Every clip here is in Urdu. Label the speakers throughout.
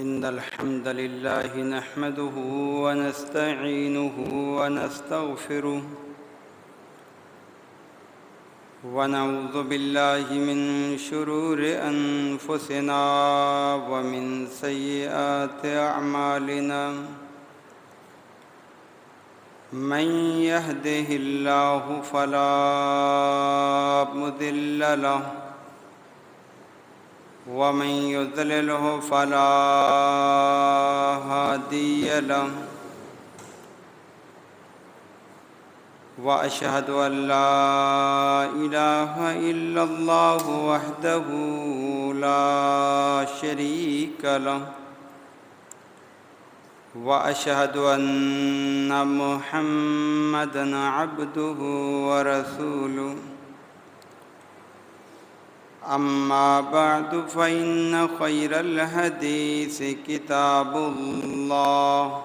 Speaker 1: إن الحمد لله نحمده ونستعينه ونستغفره ونعوذ بالله من شرور أنفسنا ومن سيئات أعمالنا من يهده الله فلا مضل له ومن يضلله فلا هادي له وأشهد أن لا إله إلا الله وحده لا شريك له وأشهد أن محمدًا عبده ورسوله أما بعد فإن خير الحديث كتاب الله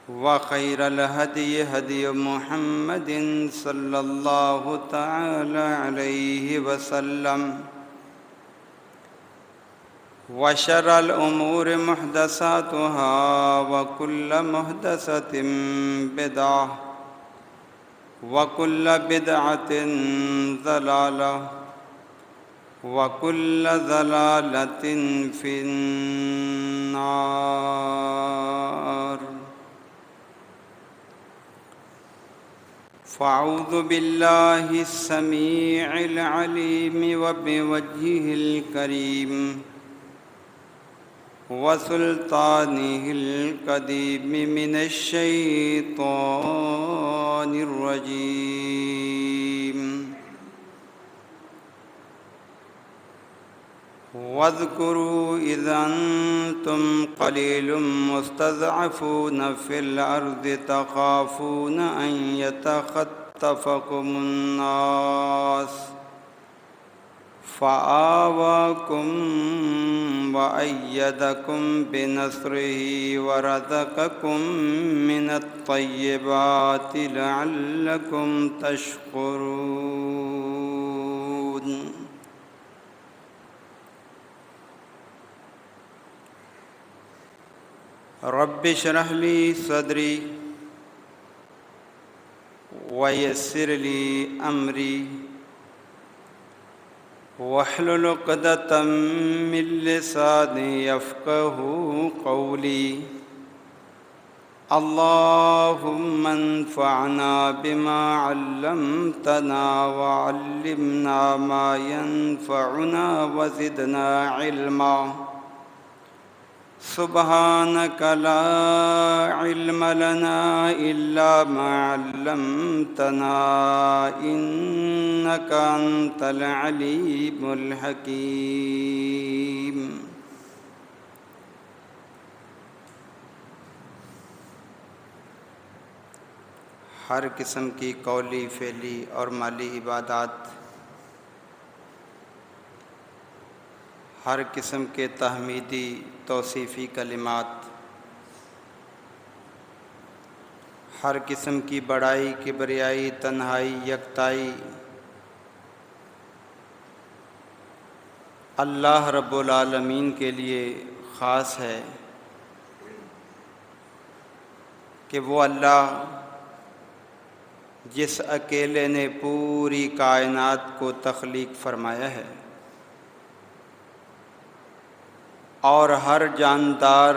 Speaker 1: وخير الهدي هدي محمد صلى الله تعالى عليه وسلم وشر الأمور محدثاتها وكل محدثة بدعة وكل بدعة ضلالة وكل ضلالة في النار فأعوذ بالله السميع العليم وبوجهه الكريم وسلطانه القديم من الشيطان الرجيم واذكروا إذ أنتم قليل مستضعفون في الأرض تخافون أن يتخطفكم الناس فآواكم وأيدكم بنصره ورزقكم من الطيبات لعلكم تشكرون رب اشرح لي صدري ويسر لي أمري واحلل عقدة من لساني يفقهوا قولي اللهم انفعنا بما علمتنا وعلمنا ما ينفعنا وزدنا علما سبحانك لا علم لنا إلا ما علمتنا إنك أنت العليم الحكيم ہر قسم کی قولی فعلی اور مالی عبادات، ہر قسم کے تحمیدی توصیفی کلمات، ہر قسم کی بڑائی کبریائی تنہائی یکتائی اللہ رب العالمین کے لیے خاص ہے کہ وہ اللہ جس اکیلے نے پوری کائنات کو تخلیق فرمایا ہے اور ہر جاندار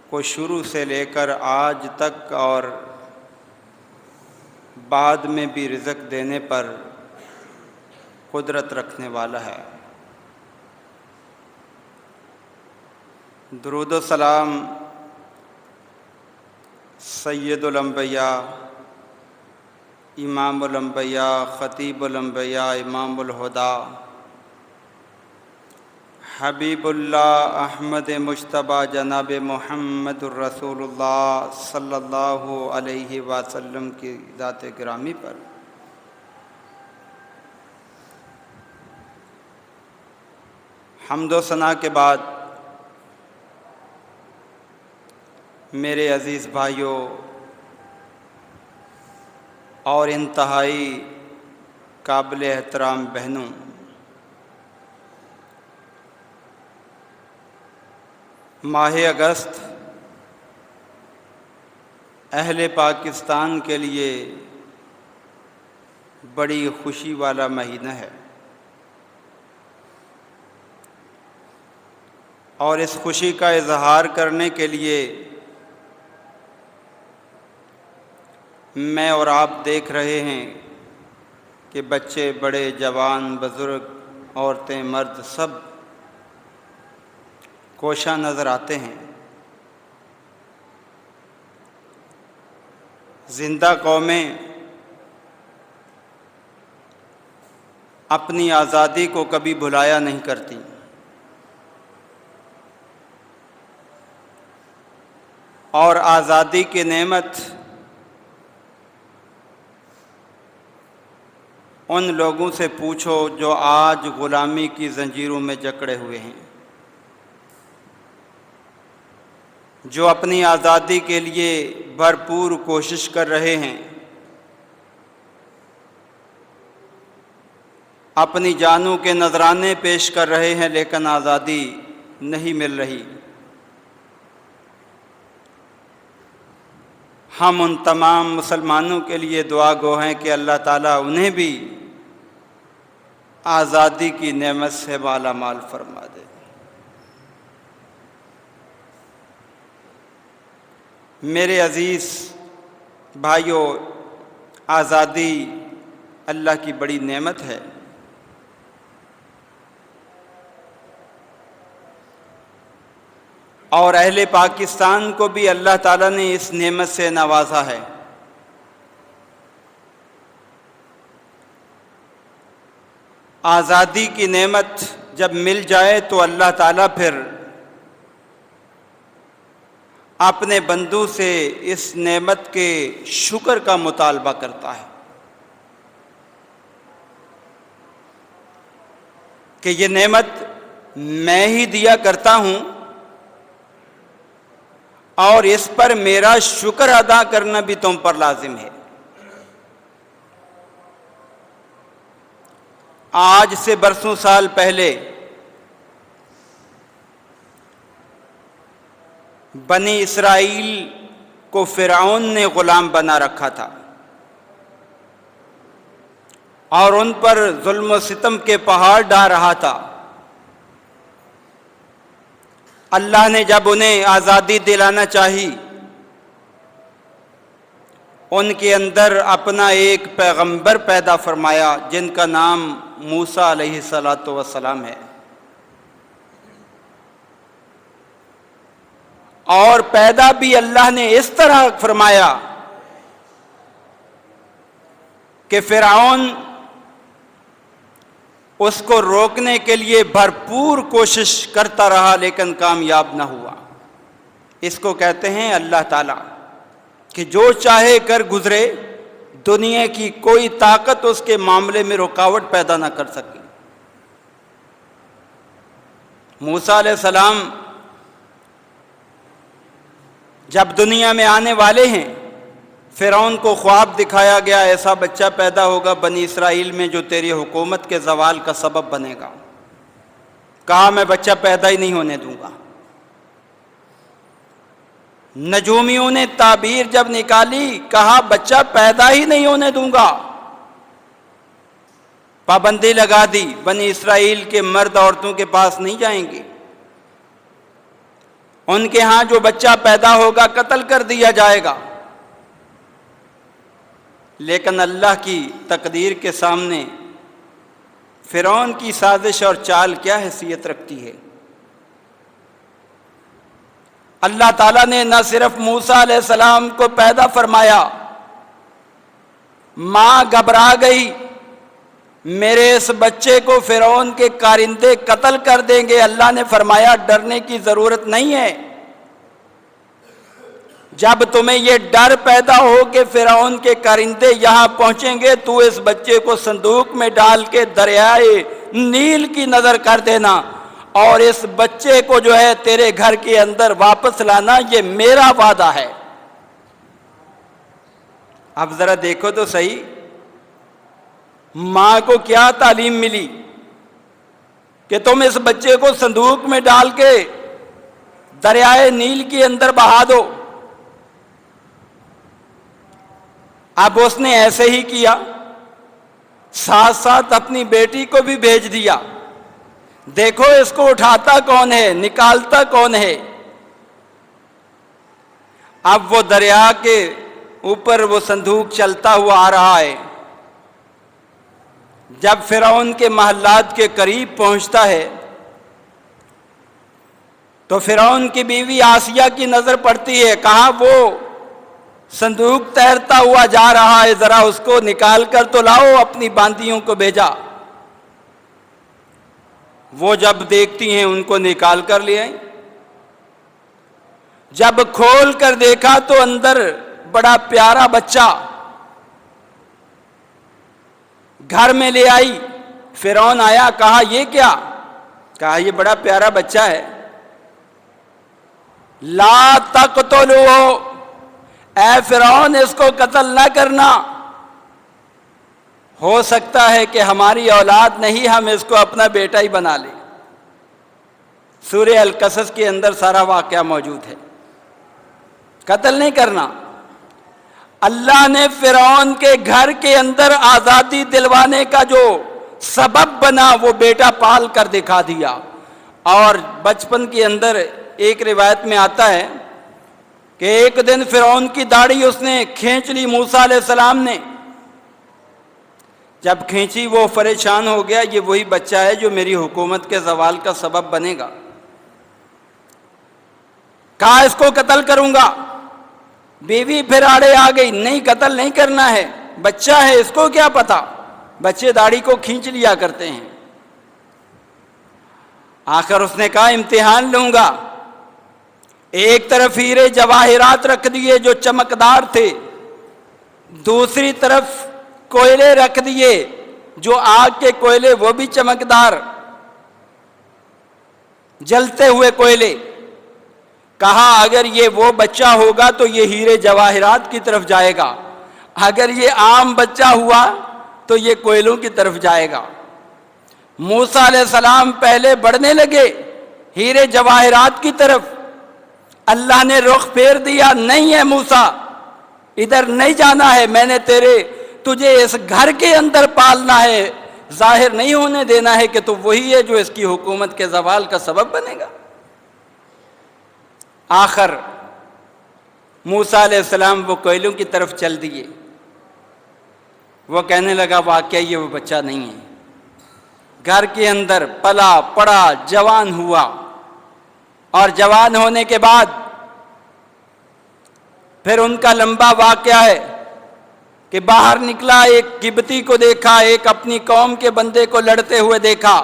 Speaker 1: کو شروع سے لے کر آج تک اور بعد میں بھی رزق دینے پر قدرت رکھنے والا ہے۔ درود و سلام سید الانبیاء، امام الانبیاء، خطیب الانبیاء، امام الہدیٰ، حبیب اللہ احمد مجتبیٰ جناب محمد الرسول اللہ صلی اللہ علیہ وسلم کی ذات گرامی پر حمد و ثنا کے بعد میرے عزیز بھائیوں اور انتہائی قابل احترام بہنوں، ماہ اگست اہل پاکستان کے لیے بڑی خوشی والا مہینہ ہے، اور اس خوشی کا اظہار کرنے کے لیے میں اور آپ دیکھ رہے ہیں کہ بچے، بڑے، جوان، بزرگ، عورتیں، مرد سب کوشاں نظر آتے ہیں۔ زندہ قومیں اپنی آزادی کو کبھی بھلایا نہیں کرتی، اور آزادی کی نعمت ان لوگوں سے پوچھو جو آج غلامی کی زنجیروں میں جکڑے ہوئے ہیں، جو اپنی آزادی کے لیے بھرپور کوشش کر رہے ہیں، اپنی جانوں کے نذرانے پیش کر رہے ہیں، لیکن آزادی نہیں مل رہی۔ ہم ان تمام مسلمانوں کے لیے دعا گو ہیں کہ اللہ تعالیٰ انہیں بھی آزادی کی نعمت سے مالا مال فرما دے۔ میرے عزیز بھائیوں، آزادی اللہ کی بڑی نعمت ہے، اور اہل پاکستان کو بھی اللہ تعالیٰ نے اس نعمت سے نوازا ہے۔ آزادی کی نعمت جب مل جائے تو اللہ تعالیٰ پھر اپنے بندوں سے اس نعمت کے شکر کا مطالبہ کرتا ہے کہ یہ نعمت میں ہی دیا کرتا ہوں، اور اس پر میرا شکر ادا کرنا بھی تم پر لازم ہے۔ آج سے برسوں سال پہلے بنی اسرائیل کو فرعون نے غلام بنا رکھا تھا، اور ان پر ظلم و ستم کے پہاڑ ڈال رہا تھا۔ اللہ نے جب انہیں آزادی دلانا چاہی، ان کے اندر اپنا ایک پیغمبر پیدا فرمایا جن کا نام موسیٰ علیہ السلام ہے، اور پیدا بھی اللہ نے اس طرح فرمایا کہ فرعون اس کو روکنے کے لیے بھرپور کوشش کرتا رہا، لیکن کامیاب نہ ہوا۔ اس کو کہتے ہیں اللہ تعالیٰ کہ جو چاہے کر گزرے، دنیا کی کوئی طاقت اس کے معاملے میں رکاوٹ پیدا نہ کر سکی۔ موسیٰ علیہ السلام جب دنیا میں آنے والے ہیں، فرعون کو خواب دکھایا گیا، ایسا بچہ پیدا ہوگا بنی اسرائیل میں جو تیری حکومت کے زوال کا سبب بنے گا۔ کہا میں بچہ پیدا ہی نہیں ہونے دوں گا۔ نجومیوں نے تعبیر جب نکالی، کہا بچہ پیدا ہی نہیں ہونے دوں گا۔ پابندی لگا دی، بنی اسرائیل کے مرد عورتوں کے پاس نہیں جائیں گے، ان کے ہاں جو بچہ پیدا ہوگا قتل کر دیا جائے گا۔ لیکن اللہ کی تقدیر کے سامنے فرعون کی سازش اور چال کیا حیثیت رکھتی ہے؟ اللہ تعالیٰ نے نہ صرف موسیٰ علیہ السلام کو پیدا فرمایا، ماں گھبرا گئی، میرے اس بچے کو فرعون کے کارندے قتل کر دیں گے۔ اللہ نے فرمایا ڈرنے کی ضرورت نہیں ہے، جب تمہیں یہ ڈر پیدا ہو کہ فرعون کے کارندے یہاں پہنچیں گے، تو اس بچے کو صندوق میں ڈال کے دریائے نیل کی نظر کر دینا، اور اس بچے کو جو ہے تیرے گھر کے اندر واپس لانا، یہ میرا وعدہ ہے۔ اب ذرا دیکھو تو صحیح، ماں کو کیا تعلیم ملی کہ تم اس بچے کو صندوق میں ڈال کے دریائے نیل کے اندر بہا دو۔ اب اس نے ایسے ہی کیا، ساتھ ساتھ اپنی بیٹی کو بھی بھیج دیا، دیکھو اس کو اٹھاتا کون ہے، نکالتا کون ہے۔ اب وہ دریا کے اوپر وہ صندوق چلتا ہوا آ رہا ہے۔ جب فرعون کے محلات کے قریب پہنچتا ہے تو فرعون کی بیوی آسیہ کی نظر پڑتی ہے، کہا وہ صندوق تیرتا ہوا جا رہا ہے، ذرا اس کو نکال کر تو لاؤ۔ اپنی باندیوں کو بھیجا، وہ جب دیکھتی ہیں ان کو نکال کر لے آئیں۔ جب کھول کر دیکھا تو اندر بڑا پیارا بچہ گھر میں لے آئی۔ فرعون آیا، کہا یہ کیا؟ کہا یہ بڑا پیارا بچہ ہے۔ لا تقتلوہ، اے فرعون اس کو قتل نہ کرنا، ہو سکتا ہے کہ ہماری اولاد نہیں، ہم اس کو اپنا بیٹا ہی بنا لیں۔ سورہ القصص کے اندر سارا واقعہ موجود ہے، قتل نہیں کرنا۔ اللہ نے فرعون کے گھر کے اندر آزادی دلوانے کا جو سبب بنا وہ بیٹا پال کر دکھا دیا۔ اور بچپن کے اندر ایک روایت میں آتا ہے کہ ایک دن فرعون کی داڑھی اس نے کھینچ لی موسیٰ علیہ السلام نے۔ جب کھینچی وہ پریشان ہو گیا، یہ وہی بچہ ہے جو میری حکومت کے زوال کا سبب بنے گا۔ کہا اس کو قتل کروں گا۔ بیوی پھر آڑے آ گئی، نہیں قتل نہیں کرنا ہے، بچہ ہے، اس کو کیا پتا، بچے داڑھی کو کھینچ لیا کرتے ہیں۔ آخر اس نے کہا امتحان لوں گا۔ ایک طرف ہیرے جواہرات رکھ دیے جو چمکدار تھے، دوسری طرف کوئلے رکھ دیے جو آگ کے کوئلے، وہ بھی چمکدار جلتے ہوئے کوئلے۔ کہا اگر یہ وہ بچہ ہوگا تو یہ ہیرے جواہرات کی طرف جائے گا، اگر یہ عام بچہ ہوا تو یہ کوئلوں کی طرف جائے گا۔ موسیٰ علیہ السلام پہلے بڑھنے لگے ہیرے جواہرات کی طرف۔ اللہ نے رخ پھیر دیا، نہیں ہے موسیٰ، ادھر نہیں جانا ہے، میں نے تجھے اس گھر کے اندر پالنا ہے، ظاہر نہیں ہونے دینا ہے کہ تو وہی ہے جو اس کی حکومت کے زوال کا سبب بنے گا۔ آخر موسیٰ علیہ السلام وہ کوئلوں کی طرف چل دیے۔ وہ کہنے لگا واقعی یہ وہ بچہ نہیں ہے۔ گھر کے اندر پلا پڑا، جوان ہوا، اور جوان ہونے کے بعد پھر ان کا لمبا واقعہ ہے کہ باہر نکلا، ایک قبطی کو دیکھا، ایک اپنی قوم کے بندے کو لڑتے ہوئے دیکھا۔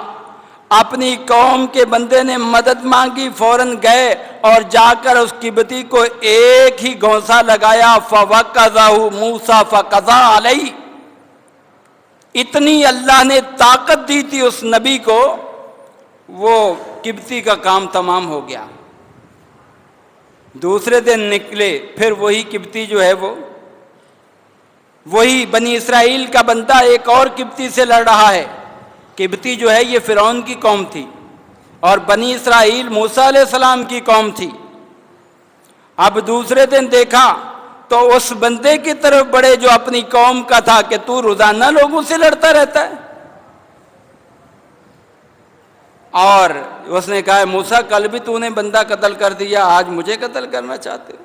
Speaker 1: اپنی قوم کے بندے نے مدد مانگی، فوراً گئے اور جا کر اس قبطی کو ایک ہی گھونسا لگایا، فَوَقَذَهُ مُوسَىٰ فَقَضَىٰ عَلَيْهِ۔ اتنی اللہ نے طاقت دی تھی اس نبی کو، وہ قبطی کا کام تمام ہو گیا۔ دوسرے دن نکلے، پھر وہی قبطی جو ہے وہی بنی اسرائیل کا بندہ ایک اور قبطی سے لڑ رہا ہے۔ قبطی جو ہے یہ فرعون کی قوم تھی اور بنی اسرائیل موسیٰ علیہ السلام کی قوم تھی۔ اب دوسرے دن دیکھا تو اس بندے کی طرف بڑے جو اپنی قوم کا تھا کہ تو روزانہ لوگوں سے لڑتا رہتا ہے، اور اس نے کہا موسیٰ کل بھی تو نے بندہ قتل کر دیا، آج مجھے قتل کرنا چاہتے ہو۔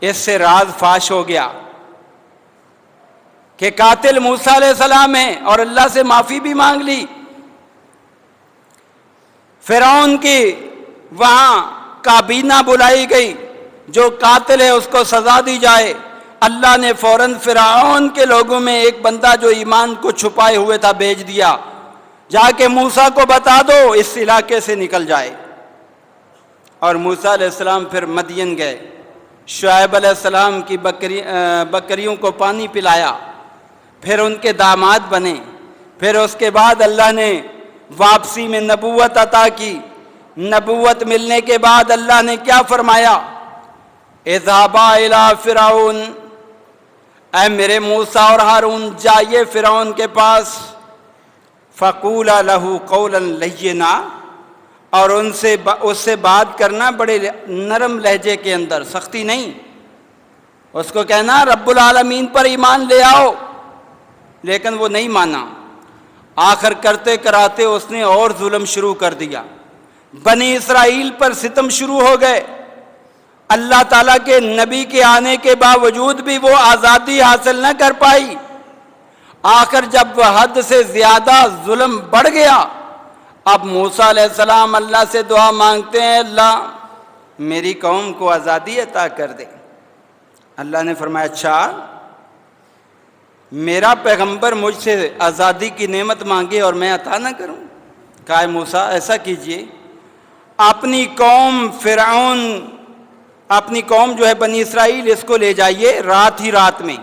Speaker 1: اس سے راز فاش ہو گیا کہ قاتل موسیٰ علیہ السلام ہے، اور اللہ سے معافی بھی مانگ لی۔ فرعون کی وہاں کابینہ بلائی گئی، جو قاتل ہے اس کو سزا دی جائے۔ اللہ نے فوراً فرعون کے لوگوں میں ایک بندہ جو ایمان کو چھپائے ہوئے تھا بھیج دیا، جا کے موسیٰ کو بتا دو اس علاقے سے نکل جائے۔ اور موسیٰ علیہ السلام پھر مدین گئے، شعیب علیہ السلام کی بکریوں کو پانی پلایا، پھر ان کے داماد بنے۔ پھر اس کے بعد اللہ نے واپسی میں نبوت عطا کی۔ نبوت ملنے کے بعد اللہ نے کیا فرمایا؟ اذهبا الى فرعون، اے میرے موسیٰ اور ہارون جائیے فرعون کے پاس، فقولا له قولا لینا، اور اس سے بات کرنا بڑے نرم لہجے کے اندر، سختی نہیں، اس کو کہنا رب العالمین پر ایمان لے آؤ، لیکن وہ نہیں مانا۔ آخر کرتے کراتے اس نے اور ظلم شروع کر دیا، بنی اسرائیل پر ستم شروع ہو گئے۔ اللہ تعالیٰ کے نبی کے آنے کے باوجود بھی وہ آزادی حاصل نہ کر پائی۔ آخر جب حد سے زیادہ ظلم بڑھ گیا، اب موسیٰ علیہ السلام اللہ سے دعا مانگتے ہیں، اللہ میری قوم کو آزادی عطا کر دے۔ اللہ نے فرمایا اچھا، میرا پیغمبر مجھ سے آزادی کی نعمت مانگے اور میں عطا نہ کروں؟ کہا موسیٰ ایسا کیجئے، اپنی قوم فرعون، اپنی قوم جو ہے بنی اسرائیل، اس کو لے جائیے رات ہی رات میں،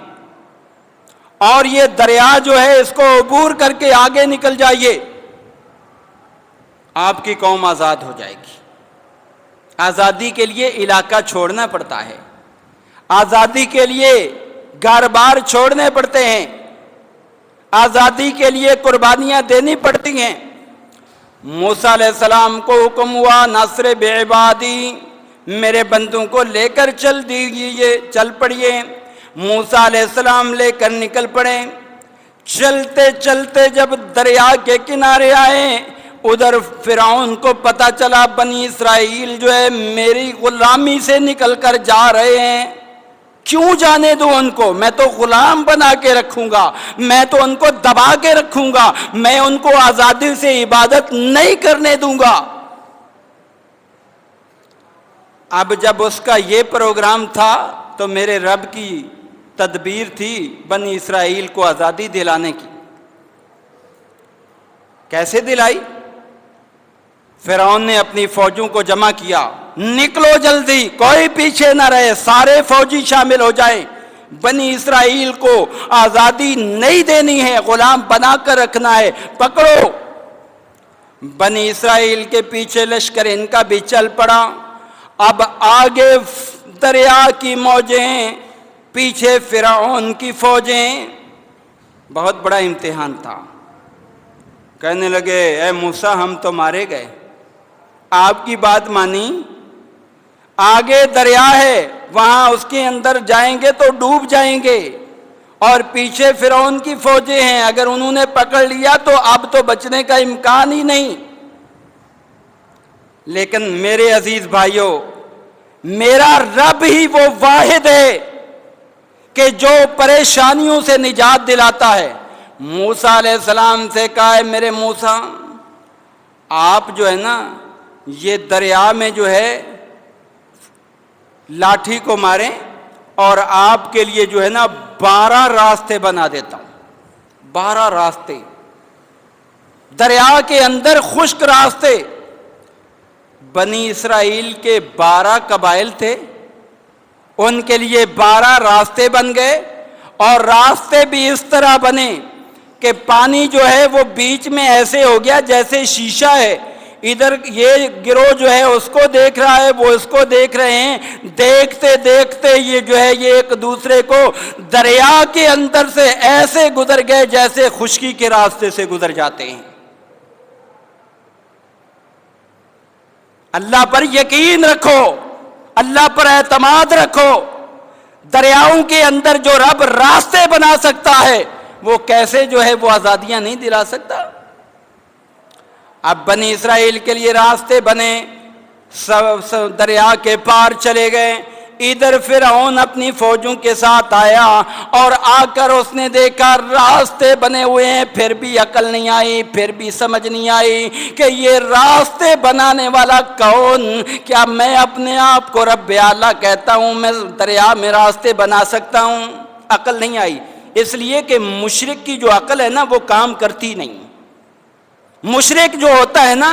Speaker 1: اور یہ دریا جو ہے اس کو عبور کر کے آگے نکل جائیے، آپ کی قوم آزاد ہو جائے گی۔ آزادی کے لیے علاقہ چھوڑنا پڑتا ہے، آزادی کے لیے گھر بار چھوڑنے پڑتے ہیں، آزادی کے لیے قربانیاں دینی پڑتی ہیں۔ موسیٰ علیہ السلام کو حکم ہوا نصر بعبادی، میرے بندوں کو لے کر چل دیجیے، چل پڑیے۔ موسیٰ علیہ السلام لے کر نکل پڑے۔ چلتے چلتے جب دریا کے کنارے آئے، ادھر فرعون کو پتہ چلا بنی اسرائیل جو ہے میری غلامی سے نکل کر جا رہے ہیں، کیوں جانے دو ان کو؟ میں تو غلام بنا کے رکھوں گا، میں تو ان کو دبا کے رکھوں گا، میں ان کو آزادی سے عبادت نہیں کرنے دوں گا۔ اب جب اس کا یہ پروگرام تھا تو میرے رب کی تدبیر تھی بنی اسرائیل کو آزادی دلانے کی۔ کیسے دلائی؟ فرعون نے اپنی فوجوں کو جمع کیا، نکلو جلدی، کوئی پیچھے نہ رہے، سارے فوجی شامل ہو جائیں، بنی اسرائیل کو آزادی نہیں دینی ہے، غلام بنا کر رکھنا ہے، پکڑو۔ بنی اسرائیل کے پیچھے لشکر ان کا بھی چل پڑا۔ اب آگے دریا کی موجیں، پیچھے فرعون کی فوجیں، بہت بڑا امتحان تھا۔ کہنے لگے اے موسیٰ ہم تو مارے گئے، آپ کی بات مانی، آگے دریا ہے وہاں اس کے اندر جائیں گے تو ڈوب جائیں گے، اور پیچھے فرعون کی فوجیں ہیں، اگر انہوں نے پکڑ لیا تو اب تو بچنے کا امکان ہی نہیں۔ لیکن میرے عزیز بھائیوں، میرا رب ہی وہ واحد ہے کہ جو پریشانیوں سے نجات دلاتا ہے۔ موسیٰ علیہ السلام سے کہا ہے میرے موسیٰ، آپ جو ہے نا یہ دریا میں جو ہے لاٹھی کو ماریں اور آپ کے لیے جو ہے نا 12 راستے بنا دیتا ہوں، 12 راستے دریا کے اندر، خشک راستے۔ بنی اسرائیل کے 12 قبائل تھے، ان کے لیے 12 راستے بن گئے، اور راستے بھی اس طرح بنے کہ پانی جو ہے وہ بیچ میں ایسے ہو گیا جیسے شیشہ ہے، ادھر یہ گروہ جو ہے اس کو دیکھ رہا ہے، وہ اس کو دیکھ رہے ہیں، دیکھتے دیکھتے یہ جو ہے یہ ایک دوسرے کو دریا کے اندر سے ایسے گزر گئے جیسے خشکی کے راستے سے گزر جاتے ہیں۔ اللہ پر یقین رکھو، اللہ پر اعتماد رکھو، دریاؤں کے اندر جو رب راستے بنا سکتا ہے وہ کیسے جو ہے وہ آزادیاں نہیں دلا سکتا؟ اب بنی اسرائیل کے لیے راستے بنے، سب دریا کے پار چلے گئے۔ ادھر فرعون اپنی فوجوں کے ساتھ آیا، اور آ کر اس نے دیکھا راستے بنے ہوئے ہیں، پھر بھی عقل نہیں آئی، پھر بھی سمجھ نہیں آئی کہ یہ راستے بنانے والا کون؟ کیا میں اپنے آپ کو رب اعلیٰ کہتا ہوں میں دریا میں راستے بنا سکتا ہوں؟ عقل نہیں آئی، اس لیے کہ مشرک کی جو عقل ہے نا وہ کام کرتی نہیں۔ مشرک جو ہوتا ہے نا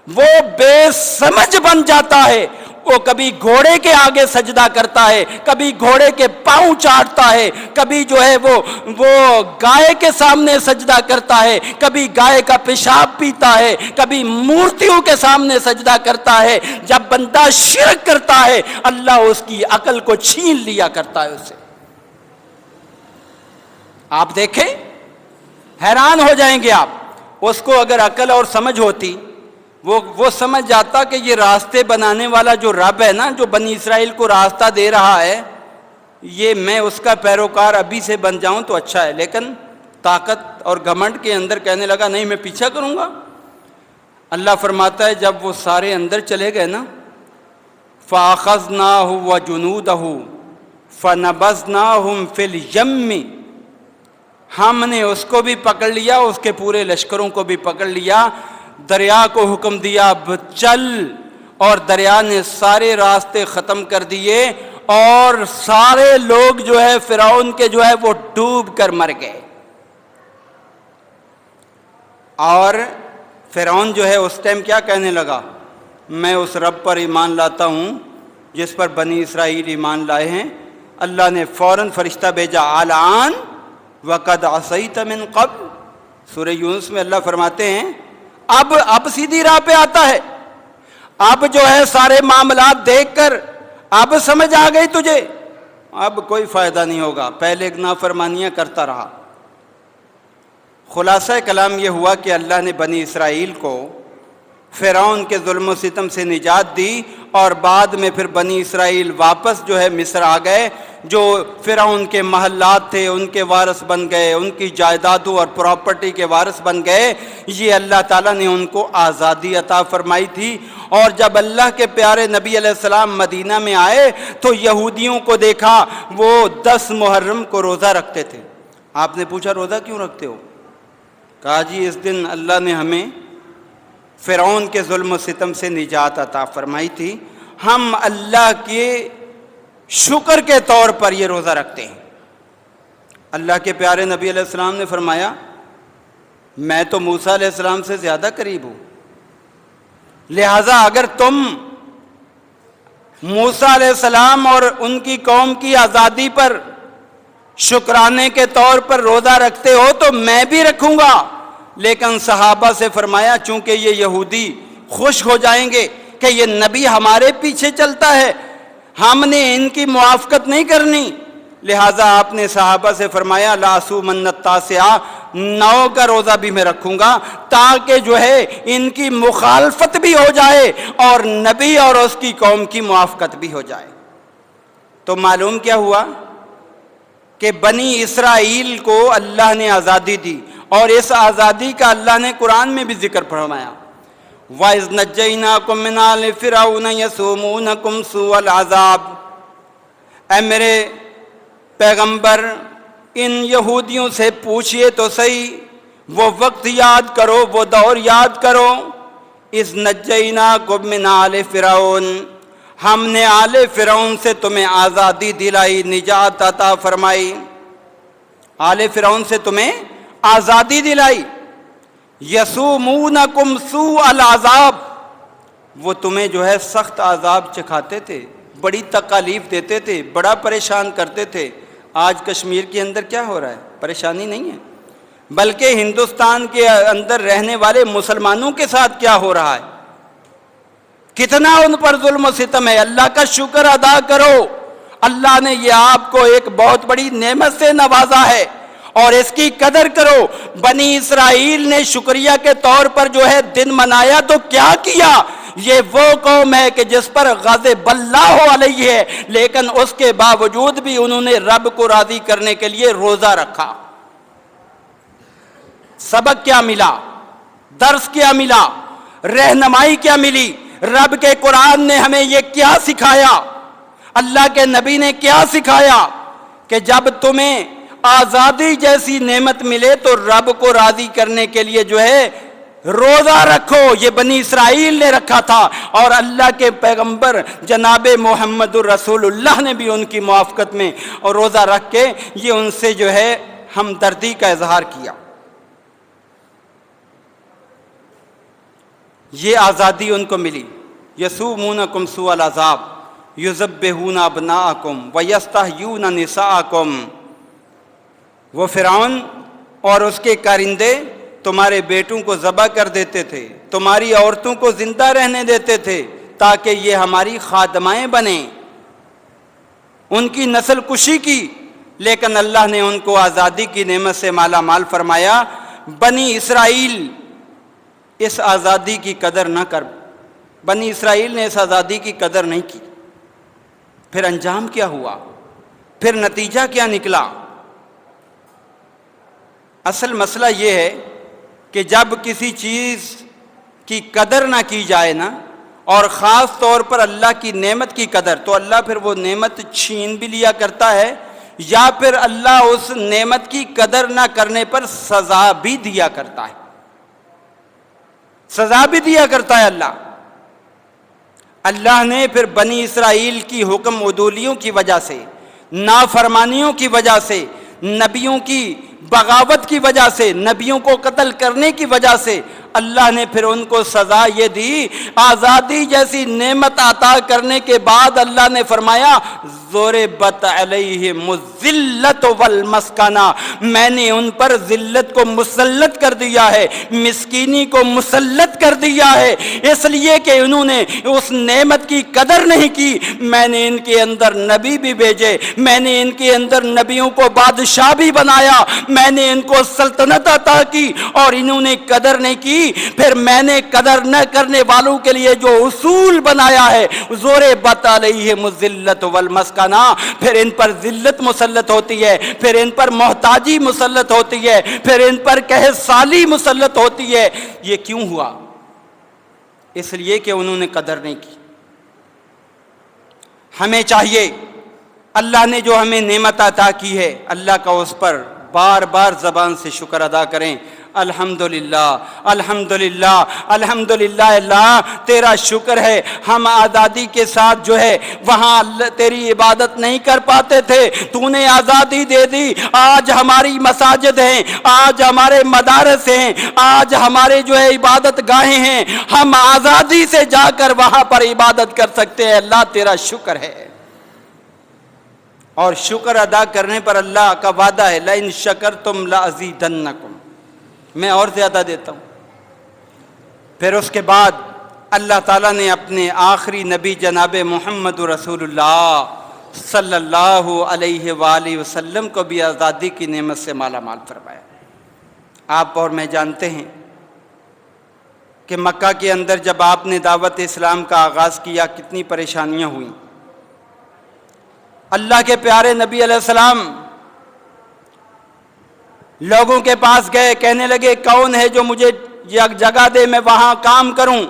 Speaker 1: وہ بے سمجھ بن جاتا ہے، وہ کبھی گھوڑے کے آگے سجدہ کرتا ہے، کبھی گھوڑے کے پاؤں چاٹتا ہے، کبھی جو ہے وہ گائے کے سامنے سجدہ کرتا ہے، کبھی گائے کا پیشاب پیتا ہے، کبھی مورتیوں کے سامنے سجدہ کرتا ہے۔ جب بندہ شرک کرتا ہے اللہ اس کی عقل کو چھین لیا کرتا ہے اسے۔ آپ دیکھیں، حیران ہو جائیں گے آپ، اس کو اگر عقل اور سمجھ ہوتی وہ سمجھ جاتا کہ یہ راستے بنانے والا جو رب ہے نا، جو بنی اسرائیل کو راستہ دے رہا ہے، یہ میں اس کا پیروکار ابھی سے بن جاؤں تو اچھا ہے، لیکن طاقت اور گھمنڈ کے اندر کہنے لگا نہیں میں پیچھا کروں گا۔ اللہ فرماتا ہے جب وہ سارے اندر چلے گئے نا، فَأَخَذْنَاهُ وَجُنُودَهُ فَنَبَذْنَاهُمْ فِي الْيَمِّ، ہم نے اس کو بھی پکڑ لیا، اس کے پورے لشکروں کو بھی پکڑ لیا، دریا کو حکم دیا اب چل، اور دریا نے سارے راستے ختم کر دیے، اور سارے لوگ جو ہے فرعون کے جو ہے وہ ڈوب کر مر گئے۔ اور فرعون جو ہے اس ٹائم کیا کہنے لگا؟ میں اس رب پر ایمان لاتا ہوں جس پر بنی اسرائیل ایمان لائے ہیں۔ اللہ نے فوراً فرشتہ بھیجا، الآن وقد عصیت من قبل۔ سورہ یونس میں اللہ فرماتے ہیں اب سیدھی راہ پہ آتا ہے، اب جو ہے سارے معاملات دیکھ کر اب سمجھ آ گئی تجھے، اب کوئی فائدہ نہیں ہوگا، پہلے نافرمانیاں کرتا رہا۔ خلاصہ کلام یہ ہوا کہ اللہ نے بنی اسرائیل کو فرعون کے ظلم و ستم سے نجات دی، اور بعد میں پھر بنی اسرائیل واپس جو ہے مصر آ گئے، جو فرعون کے محلات تھے ان کے وارث بن گئے، ان کی جائیدادوں اور پراپرٹی کے وارث بن گئے۔ یہ اللہ تعالیٰ نے ان کو آزادی عطا فرمائی تھی۔ اور جب اللہ کے پیارے نبی علیہ السلام مدینہ میں آئے تو یہودیوں کو دیکھا وہ 10 محرم کو روزہ رکھتے تھے۔ آپ نے پوچھا روزہ کیوں رکھتے ہو؟ کہا جی اس دن اللہ نے ہمیں فرعون کے ظلم و ستم سے نجات عطا فرمائی تھی، ہم اللہ کے شکر کے طور پر یہ روزہ رکھتے ہیں۔ اللہ کے پیارے نبی علیہ السلام نے فرمایا میں تو موسیٰ علیہ السلام سے زیادہ قریب ہوں، لہٰذا اگر تم موسیٰ علیہ السلام اور ان کی قوم کی آزادی پر شکرانے کے طور پر روزہ رکھتے ہو تو میں بھی رکھوں گا۔ لیکن صحابہ سے فرمایا چونکہ یہ یہودی خوش ہو جائیں گے کہ یہ نبی ہمارے پیچھے چلتا ہے، ہم نے ان کی موافقت نہیں کرنی، لہٰذا آپ نے صحابہ سے فرمایا لا اصومن التاسع، 9 کا روزہ بھی میں رکھوں گا، تاکہ جو ہے ان کی مخالفت بھی ہو جائے اور نبی اور اس کی قوم کی موافقت بھی ہو جائے۔ تو معلوم کیا ہوا کہ بنی اسرائیل کو اللہ نے آزادی دی، اور اس آزادی کا اللہ نے قرآن میں بھی ذکر فرمایا، وَإِذْ نَجَّيْنَاكُمْ مِنْ آلِ فِرْعَوْنَ يَسُومُونَكُمْ سُوءَ الْعَذَابِ، اے میرے پیغمبر ان یہودیوں سے پوچھئے تو صحیح، وہ وقت یاد کرو، وہ دور یاد کرو، اِذْ نَجَّيْنَاكُمْ مِنْ آلِ فِرْعَوْنَ، ہم نے آل فرعون سے تمہیں آزادی دلائی، نجات عطا فرمائی، آل فرعون سے تمہیں آزادی دلائی۔ یسومونکم سوء العذاب، وہ تمہیں جو ہے سخت عذاب چکھاتے تھے، بڑی تکالیف دیتے تھے، بڑا پریشان کرتے تھے۔ آج کشمیر کے اندر کیا ہو رہا ہے؟ پریشانی نہیں ہے، بلکہ ہندوستان کے اندر رہنے والے مسلمانوں کے ساتھ کیا ہو رہا ہے، کتنا ان پر ظلم و ستم ہے۔ اللہ کا شکر ادا کرو، اللہ نے یہ آپ کو ایک بہت بڑی نعمت سے نوازا ہے، اور اس کی قدر کرو۔ بنی اسرائیل نے شکریہ کے طور پر جو ہے دن منایا تو کیا کیا؟ یہ وہ قوم ہے کہ جس پر غضب اللہ علیہ ہے، لیکن اس کے باوجود بھی انہوں نے رب کو راضی کرنے کے لیے روزہ رکھا۔ سبق کیا ملا؟ درس کیا ملا؟ رہنمائی کیا ملی؟ رب کے قرآن نے ہمیں یہ کیا سکھایا؟ اللہ کے نبی نے کیا سکھایا کہ جب تمہیں آزادی جیسی نعمت ملے تو رب کو راضی کرنے کے لیے جو ہے روزہ رکھو۔ یہ بنی اسرائیل نے رکھا تھا، اور اللہ کے پیغمبر جناب محمد الرسول اللہ نے بھی ان کی موافقت میں اور روزہ رکھ کے یہ ان سے جو ہے ہمدردی کا اظہار کیا۔ یہ آزادی ان کو ملی۔ یسومونکم سوء العذاب یذبحون ابناءکم ویستحیون نساءکم، وہ فرعون اور اس کے کارندے تمہارے بیٹوں کو ذبح کر دیتے تھے، تمہاری عورتوں کو زندہ رہنے دیتے تھے تاکہ یہ ہماری خادمائیں بنیں، ان کی نسل کشی کی، لیکن اللہ نے ان کو آزادی کی نعمت سے مالا مال فرمایا۔ بنی اسرائیل اس آزادی کی قدر نہ کر. بنی اسرائیل نے اس آزادی کی قدر نہیں کی. پھر انجام کیا ہوا؟ پھر نتیجہ کیا نکلا؟ اصل مسئلہ یہ ہے کہ جب کسی چیز کی قدر نہ کی جائے نا، اور خاص طور پر اللہ کی نعمت کی قدر، تو اللہ پھر وہ نعمت چھین بھی لیا کرتا ہے، یا پھر اللہ اس نعمت کی قدر نہ کرنے پر سزا بھی دیا کرتا ہے. سزا بھی دیا کرتا ہے اللہ نے پھر بنی اسرائیل کی حکم عدولیوں کی وجہ سے، نافرمانیوں کی وجہ سے، نبیوں کی بغاوت کی وجہ سے، نبیوں کو قتل کرنے کی وجہ سے، اللہ نے پھر ان کو سزا یہ دی. آزادی جیسی نعمت عطا کرنے کے بعد اللہ نے فرمایا ضربت علیہم الذلۃ والمسکنہ، میں نے ان پر ذلت کو مسلط کر دیا ہے، مسکینی کو مسلط کر دیا ہے، اس لیے کہ انہوں نے اس نعمت کی قدر نہیں کی. میں نے ان کے اندر نبی بھی بھیجے، میں نے ان کے اندر نبیوں کو بادشاہ بھی بنایا، میں نے ان کو سلطنت عطا کی، اور انہوں نے قدر نہیں کی. پھر میں نے قدر نہ کرنے والوں کے لیے جو اصول بنایا ہے، ضربت علیہم الذلۃ والمسکنہ، پھر ان پر ذلت مسلط ہوتی ہے، پھر ان پر محتاجی مسلط ہوتی ہے، پھر ان پر قحط سالی مسلط ہوتی ہے. یہ کیوں ہوا؟ اس لیے کہ انہوں نے قدر نہیں کی. ہمیں چاہیے اللہ نے جو ہمیں نعمت عطا کی ہے، اللہ کا اس پر بار بار زبان سے شکر ادا کریں. الحمدللہ الحمدللہ الحمدللہ، اللہ تیرا شکر ہے. ہم آزادی کے ساتھ جو ہے وہاں تیری عبادت نہیں کر پاتے تھے، تو نے آزادی دے دی. آج ہماری مساجد ہیں، آج ہمارے مدارس ہیں، آج ہمارے جو ہے عبادت گاہیں ہیں، ہم آزادی سے جا کر وہاں پر عبادت کر سکتے ہیں. اللہ تیرا شکر ہے. اور شکر ادا کرنے پر اللہ کا وعدہ ہے لئن شکرتم لازیدنکم، میں اور زیادہ دیتا ہوں. پھر اس کے بعد اللہ تعالیٰ نے اپنے آخری نبی جناب محمد رسول اللہ صلی اللہ علیہ وآلہ وسلم کو بھی آزادی کی نعمت سے مالا مال فرمایا. آپ اور میں جانتے ہیں کہ مکہ کے اندر جب آپ نے دعوت اسلام کا آغاز کیا کتنی پریشانیاں ہوئیں. اللہ کے پیارے نبی علیہ السلام لوگوں کے پاس گئے، کہنے لگے کون ہے جو مجھے جگہ دے میں وہاں کام کروں.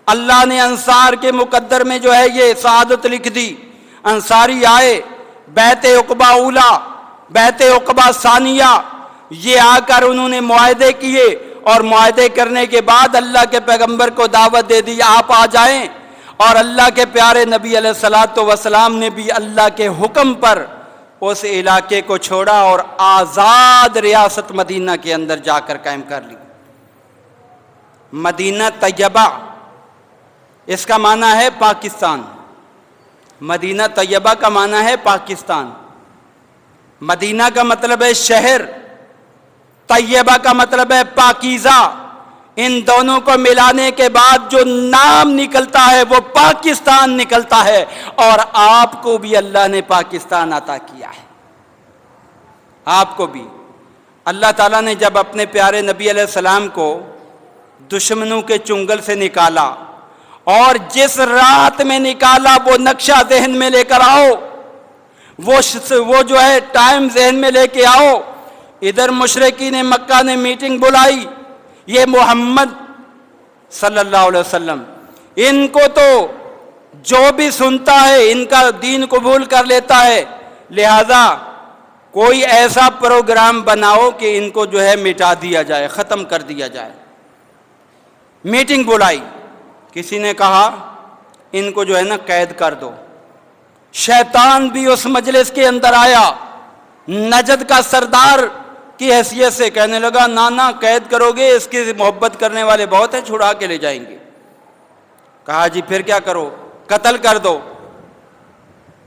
Speaker 1: اللہ نے انصار کے مقدر میں جو ہے یہ سعادت لکھ دی. انصاری آئے، بیعت عقبہ اولا، بیعت عقبہ ثانیہ، یہ آ کر انہوں نے معاہدے کیے، اور معاہدے کرنے کے بعد اللہ کے پیغمبر کو دعوت دے دی آپ آ جائیں. اور اللہ کے پیارے نبی علیہ الصلوۃ والسلام نے بھی اللہ کے حکم پر اس علاقے کو چھوڑا اور آزاد ریاست مدینہ کے اندر جا کر قائم کر لی. مدینہ طیبہ اس کا معنی ہے پاکستان. مدینہ طیبہ کا معنی ہے پاکستان. مدینہ کا مطلب ہے شہر، طیبہ کا مطلب ہے پاکیزہ. ان دونوں کو ملانے کے بعد جو نام نکلتا ہے وہ پاکستان نکلتا ہے. اور آپ کو بھی اللہ نے پاکستان عطا کیا ہے. آپ کو بھی اللہ تعالیٰ نے جب اپنے پیارے نبی علیہ السلام کو دشمنوں کے چنگل سے نکالا، اور جس رات میں نکالا وہ نقشہ ذہن میں لے کر آؤ، وہ جو ہے ٹائم ذہن میں لے کے آؤ. ادھر مشرکین مکہ نے میٹنگ بلائی، یہ محمد صلی اللہ علیہ وسلم، ان کو تو جو بھی سنتا ہے ان کا دین قبول کر لیتا ہے، لہذا کوئی ایسا پروگرام بناؤ کہ ان کو جو ہے مٹا دیا جائے، ختم کر دیا جائے. میٹنگ بلائی، کسی نے کہا ان کو جو ہے نا قید کر دو. شیطان بھی اس مجلس کے اندر آیا، نجد کا سردار کی حیثیت سے کہنے لگا نانا قید کرو گے، اس کی محبت کرنے والے بہت ہیں، چھڑا کے لے جائیں گے. کہا جی پھر کیا کرو؟ قتل کر دو.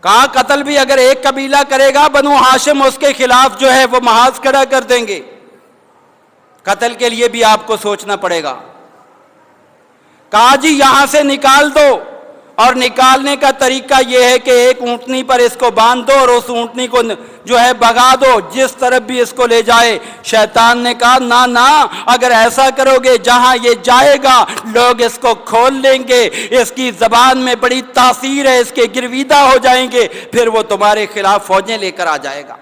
Speaker 1: کہا قتل بھی اگر ایک قبیلہ کرے گا بنو ہاشم اس کے خلاف جو ہے وہ محاذ کھڑا کر دیں گے، قتل کے لیے بھی آپ کو سوچنا پڑے گا. کہا جی یہاں سے نکال دو اور نکالنے کا طریقہ یہ ہے کہ ایک اونٹنی پر اس کو باندھ دو اور اس اونٹنی کو جو ہے بھگا دو جس طرف بھی اس کو لے جائے۔ شیطان نے کہا نہ نہ، اگر ایسا کرو گے جہاں یہ جائے گا لوگ اس کو کھول لیں گے، اس کی زبان میں بڑی تاثیر ہے، اس کے گرویدہ ہو جائیں گے، پھر وہ تمہارے خلاف فوجیں لے کر آ جائے گا۔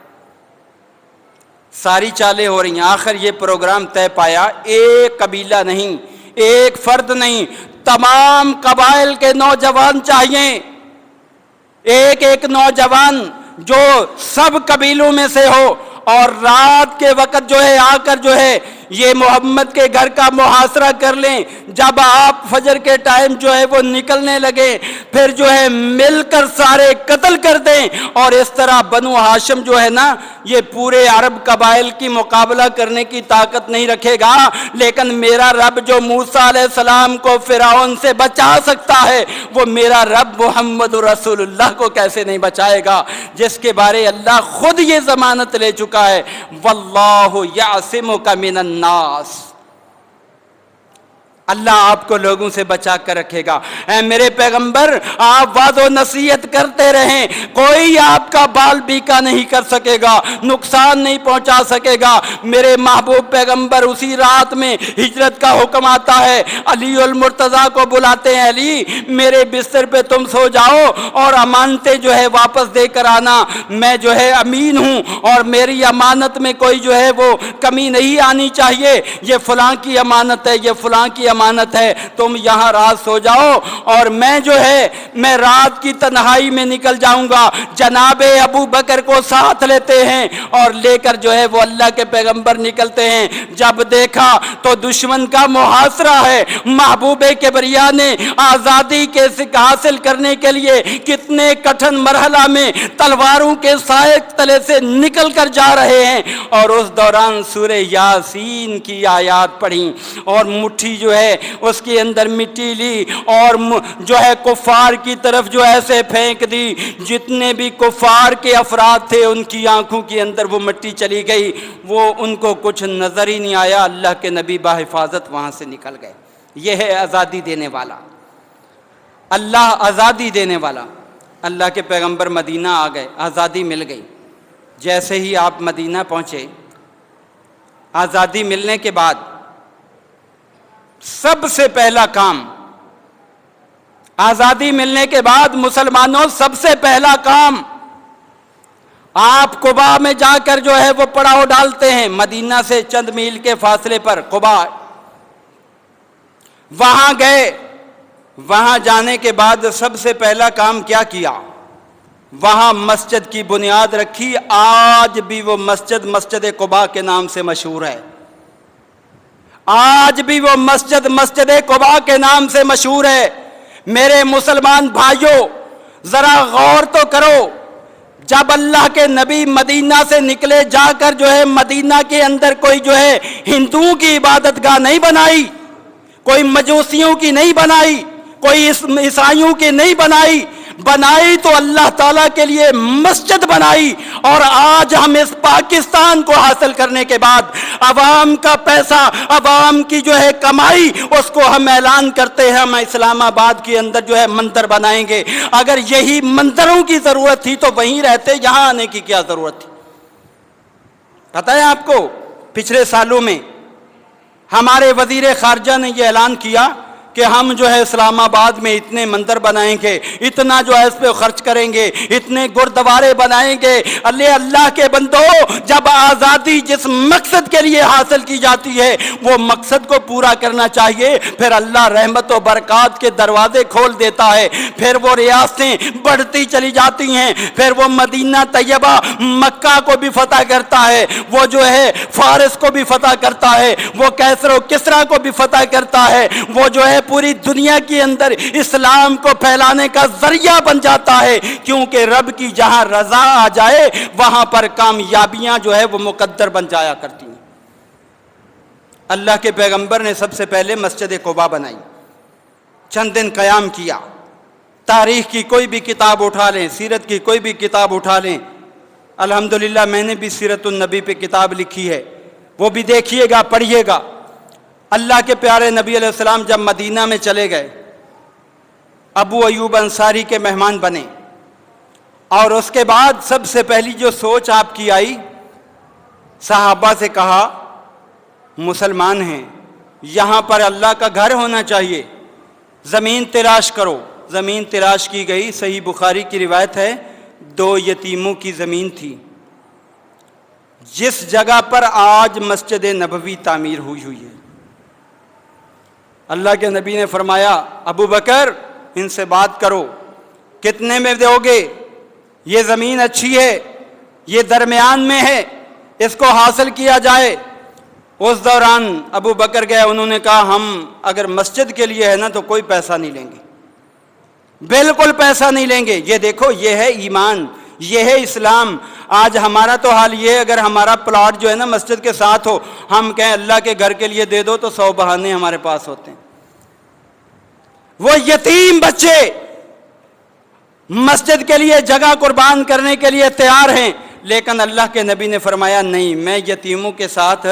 Speaker 1: ساری چالیں ہو رہی ہیں، آخر یہ پروگرام طے پایا، ایک قبیلہ نہیں، ایک فرد نہیں، تمام قبائل کے نوجوان چاہیے، ایک ایک نوجوان جو سب قبیلوں میں سے ہو، اور رات کے وقت جو ہے آ کر جو ہے یہ محمد کے گھر کا محاصرہ کر لیں۔ جب آپ فجر کے ٹائم جو ہے وہ نکلنے لگے پھر جو ہے مل کر سارے قتل کر دیں، اور اس طرح بنو ہاشم جو ہے نا یہ پورے عرب قبائل کی مقابلہ کرنے کی طاقت نہیں رکھے گا، لیکن میرا رب جو موسیٰ علیہ السلام کو فرعون سے بچا سکتا ہے وہ میرا رب محمد رسول اللہ کو کیسے نہیں بچائے گا، جس کے بارے اللہ خود یہ ضمانت لے چکا ہے، واللہ یعصمک من الناس، اللہ آپ کو لوگوں سے بچا کر رکھے گا۔ اے میرے پیغمبر آپ وعد و نصیحت کرتے رہیں، کوئی آپ کا بال بیکا نہیں کر سکے گا، نقصان نہیں پہنچا سکے گا۔ میرے محبوب پیغمبر اسی رات میں ہجرت کا حکم آتا ہے، علی المرتضیٰ کو بلاتے ہیں، علی میرے بستر پہ تم سو جاؤ اور امانتیں جو ہے واپس دے کر آنا، میں جو ہے امین ہوں اور میری امانت میں کوئی جو ہے وہ کمی نہیں آنی چاہیے، یہ فلاں کی امانت ہے، یہ فلاں کی امانت ہے، تم یہاں رات سو جاؤ اور میں جو ہے میں رات کی تنہائی میں نکل جاؤں گا۔ جناب ابو بکر کو ساتھ لیتے ہیں اور لے کر جو ہے وہ اللہ کے پیغمبر نکلتے ہیں۔ جب دیکھا تو دشمن کا محاصرہ ہے، محبوب کبریا نے آزادی کے حاصل کرنے کے لیے کتنے کٹھن مرحلہ میں تلواروں کے سائے تلے سے نکل کر جا رہے ہیں، اور اس دوران سورہ یاسین کی آیات پڑھی اور مٹھی جو ہے اس کے اندر مٹی لی اور جو ہے کفار کی طرف جو ایسے پھینک دی، جتنے بھی کفار کے افراد تھے ان کی آنکھوں کے اندر وہ مٹی چلی گئی، وہ ان کو کچھ نظر ہی نہیں آیا، اللہ کے نبی بحفاظت وہاں سے نکل گئے۔ یہ ہے آزادی دینے والا اللہ، آزادی دینے والا۔ اللہ کے پیغمبر مدینہ آ گئے، آزادی مل گئی۔ جیسے ہی آپ مدینہ پہنچے، آزادی ملنے کے بعد سب سے پہلا کام، آزادی ملنے کے بعد مسلمانوں سب سے پہلا کام، آپ قباء میں جا کر جو ہے وہ پڑاؤ ڈالتے ہیں، مدینہ سے چند میل کے فاصلے پر قباء، وہاں گئے۔ وہاں جانے کے بعد سب سے پہلا کام کیا کیا؟ وہاں مسجد کی بنیاد رکھی، آج بھی وہ مسجد مسجد قباء کے نام سے مشہور ہے، آج بھی وہ مسجد مسجد قباء کے نام سے مشہور ہے۔ میرے مسلمان بھائیوں ذرا غور تو کرو، جب اللہ کے نبی مدینہ سے نکلے جا کر جو ہے مدینہ کے اندر کوئی جو ہے ہندوؤں کی عبادت گاہ نہیں بنائی، کوئی مجوسیوں کی نہیں بنائی، کوئی عیسائیوں کی نہیں بنائی، بنائی تو اللہ تعالیٰ کے لیے مسجد بنائی۔ اور آج ہم اس پاکستان کو حاصل کرنے کے بعد عوام کا پیسہ، عوام کی جو ہے کمائی، اس کو ہم اعلان کرتے ہیں ہم اسلام آباد کے اندر جو ہے مندر بنائیں گے۔ اگر یہی مندروں کی ضرورت تھی تو وہیں رہتے، یہاں آنے کی کیا ضرورت تھی؟ پتہ ہے آپ کو پچھلے سالوں میں ہمارے وزیر خارجہ نے یہ اعلان کیا کہ ہم جو ہے اسلام آباد میں اتنے مندر بنائیں گے، اتنا جو ہے اس پہ خرچ کریں گے، اتنے گردوارے بنائیں گے۔ اللہ کے بندو، جب آزادی جس مقصد کے لیے حاصل کی جاتی ہے وہ مقصد کو پورا کرنا چاہیے، پھر اللہ رحمت و برکات کے دروازے کھول دیتا ہے، پھر وہ ریاستیں بڑھتی چلی جاتی ہیں، پھر وہ مدینہ طیبہ مکہ کو بھی فتح کرتا ہے، وہ جو ہے فارس کو بھی فتح کرتا ہے، وہ کیسر و کسریٰ کو بھی فتح کرتا ہے، وہ جو ہے پوری دنیا کے اندر اسلام کو پھیلانے کا ذریعہ بن جاتا ہے، کیونکہ رب کی جہاں رضا آ جائے وہاں پر کامیابیاں جو ہے وہ مقدر بن جایا کرتی ہیں۔ اللہ کے پیغمبر نے سب سے پہلے مسجد قباء بنائی، چند دن قیام کیا۔ تاریخ کی کوئی بھی کتاب اٹھا لیں، سیرت کی کوئی بھی کتاب اٹھا لیں، الحمدللہ میں نے بھی سیرت النبی پہ کتاب لکھی ہے، وہ بھی دیکھیے گا، پڑھیے گا۔ اللہ کے پیارے نبی علیہ السلام جب مدینہ میں چلے گئے، ابو ایوب انصاری کے مہمان بنے، اور اس کے بعد سب سے پہلی جو سوچ آپ کی آئی، صحابہ سے کہا مسلمان ہیں، یہاں پر اللہ کا گھر ہونا چاہیے، زمین تلاش کرو۔ زمین تلاش کی گئی، صحیح بخاری کی روایت ہے 2 یتیموں کی زمین تھی، جس جگہ پر آج مسجد نبوی تعمیر ہوئی ہے۔ اللہ کے نبی نے فرمایا ابو بکر ان سے بات کرو، کتنے میں دو گے؟ یہ زمین اچھی ہے، یہ درمیان میں ہے، اس کو حاصل کیا جائے۔ اس دوران ابو بکر گئے، انہوں نے کہا ہم اگر مسجد کے لیے ہے نا تو کوئی پیسہ نہیں لیں گے، بالکل پیسہ نہیں لیں گے۔ یہ دیکھو، یہ ہے ایمان، یہ ہے اسلام۔ آج ہمارا تو حال یہ ہے، اگر ہمارا پلاٹ جو ہے نا مسجد کے ساتھ ہو، ہم کہیں اللہ کے گھر کے لیے دے دو تو 100 بہانے ہمارے پاس ہوتے ہیں۔ وہ یتیم بچے مسجد کے لیے جگہ قربان کرنے کے لیے تیار ہیں، لیکن اللہ کے نبی نے فرمایا نہیں، میں یتیموں کے ساتھ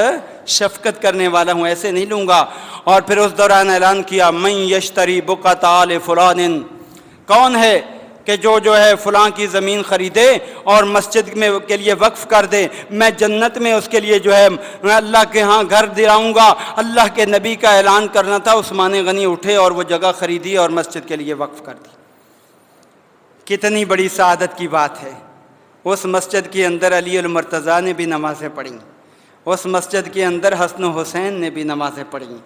Speaker 1: شفقت کرنے والا ہوں، ایسے نہیں لوں گا۔ اور پھر اس دوران اعلان کیا من یشتری بقعۃ آل فلان، کون ہے کہ جو ہے فلاں کی زمین خریدے اور مسجد میں کے لیے وقف کر دے، میں جنت میں اس کے لیے جو ہے میں اللہ کے ہاں گھر دلاؤں گا۔ اللہ کے نبی کا اعلان کرنا تھا، عثمان غنی اٹھے اور وہ جگہ خریدی اور مسجد کے لیے وقف کر دی۔ کتنی بڑی سعادت کی بات ہے۔ اس مسجد کے اندر علی المرتضیٰ نے بھی نمازیں پڑھیں، اس مسجد کے اندر حسن و حسین نے بھی نمازیں پڑھیں،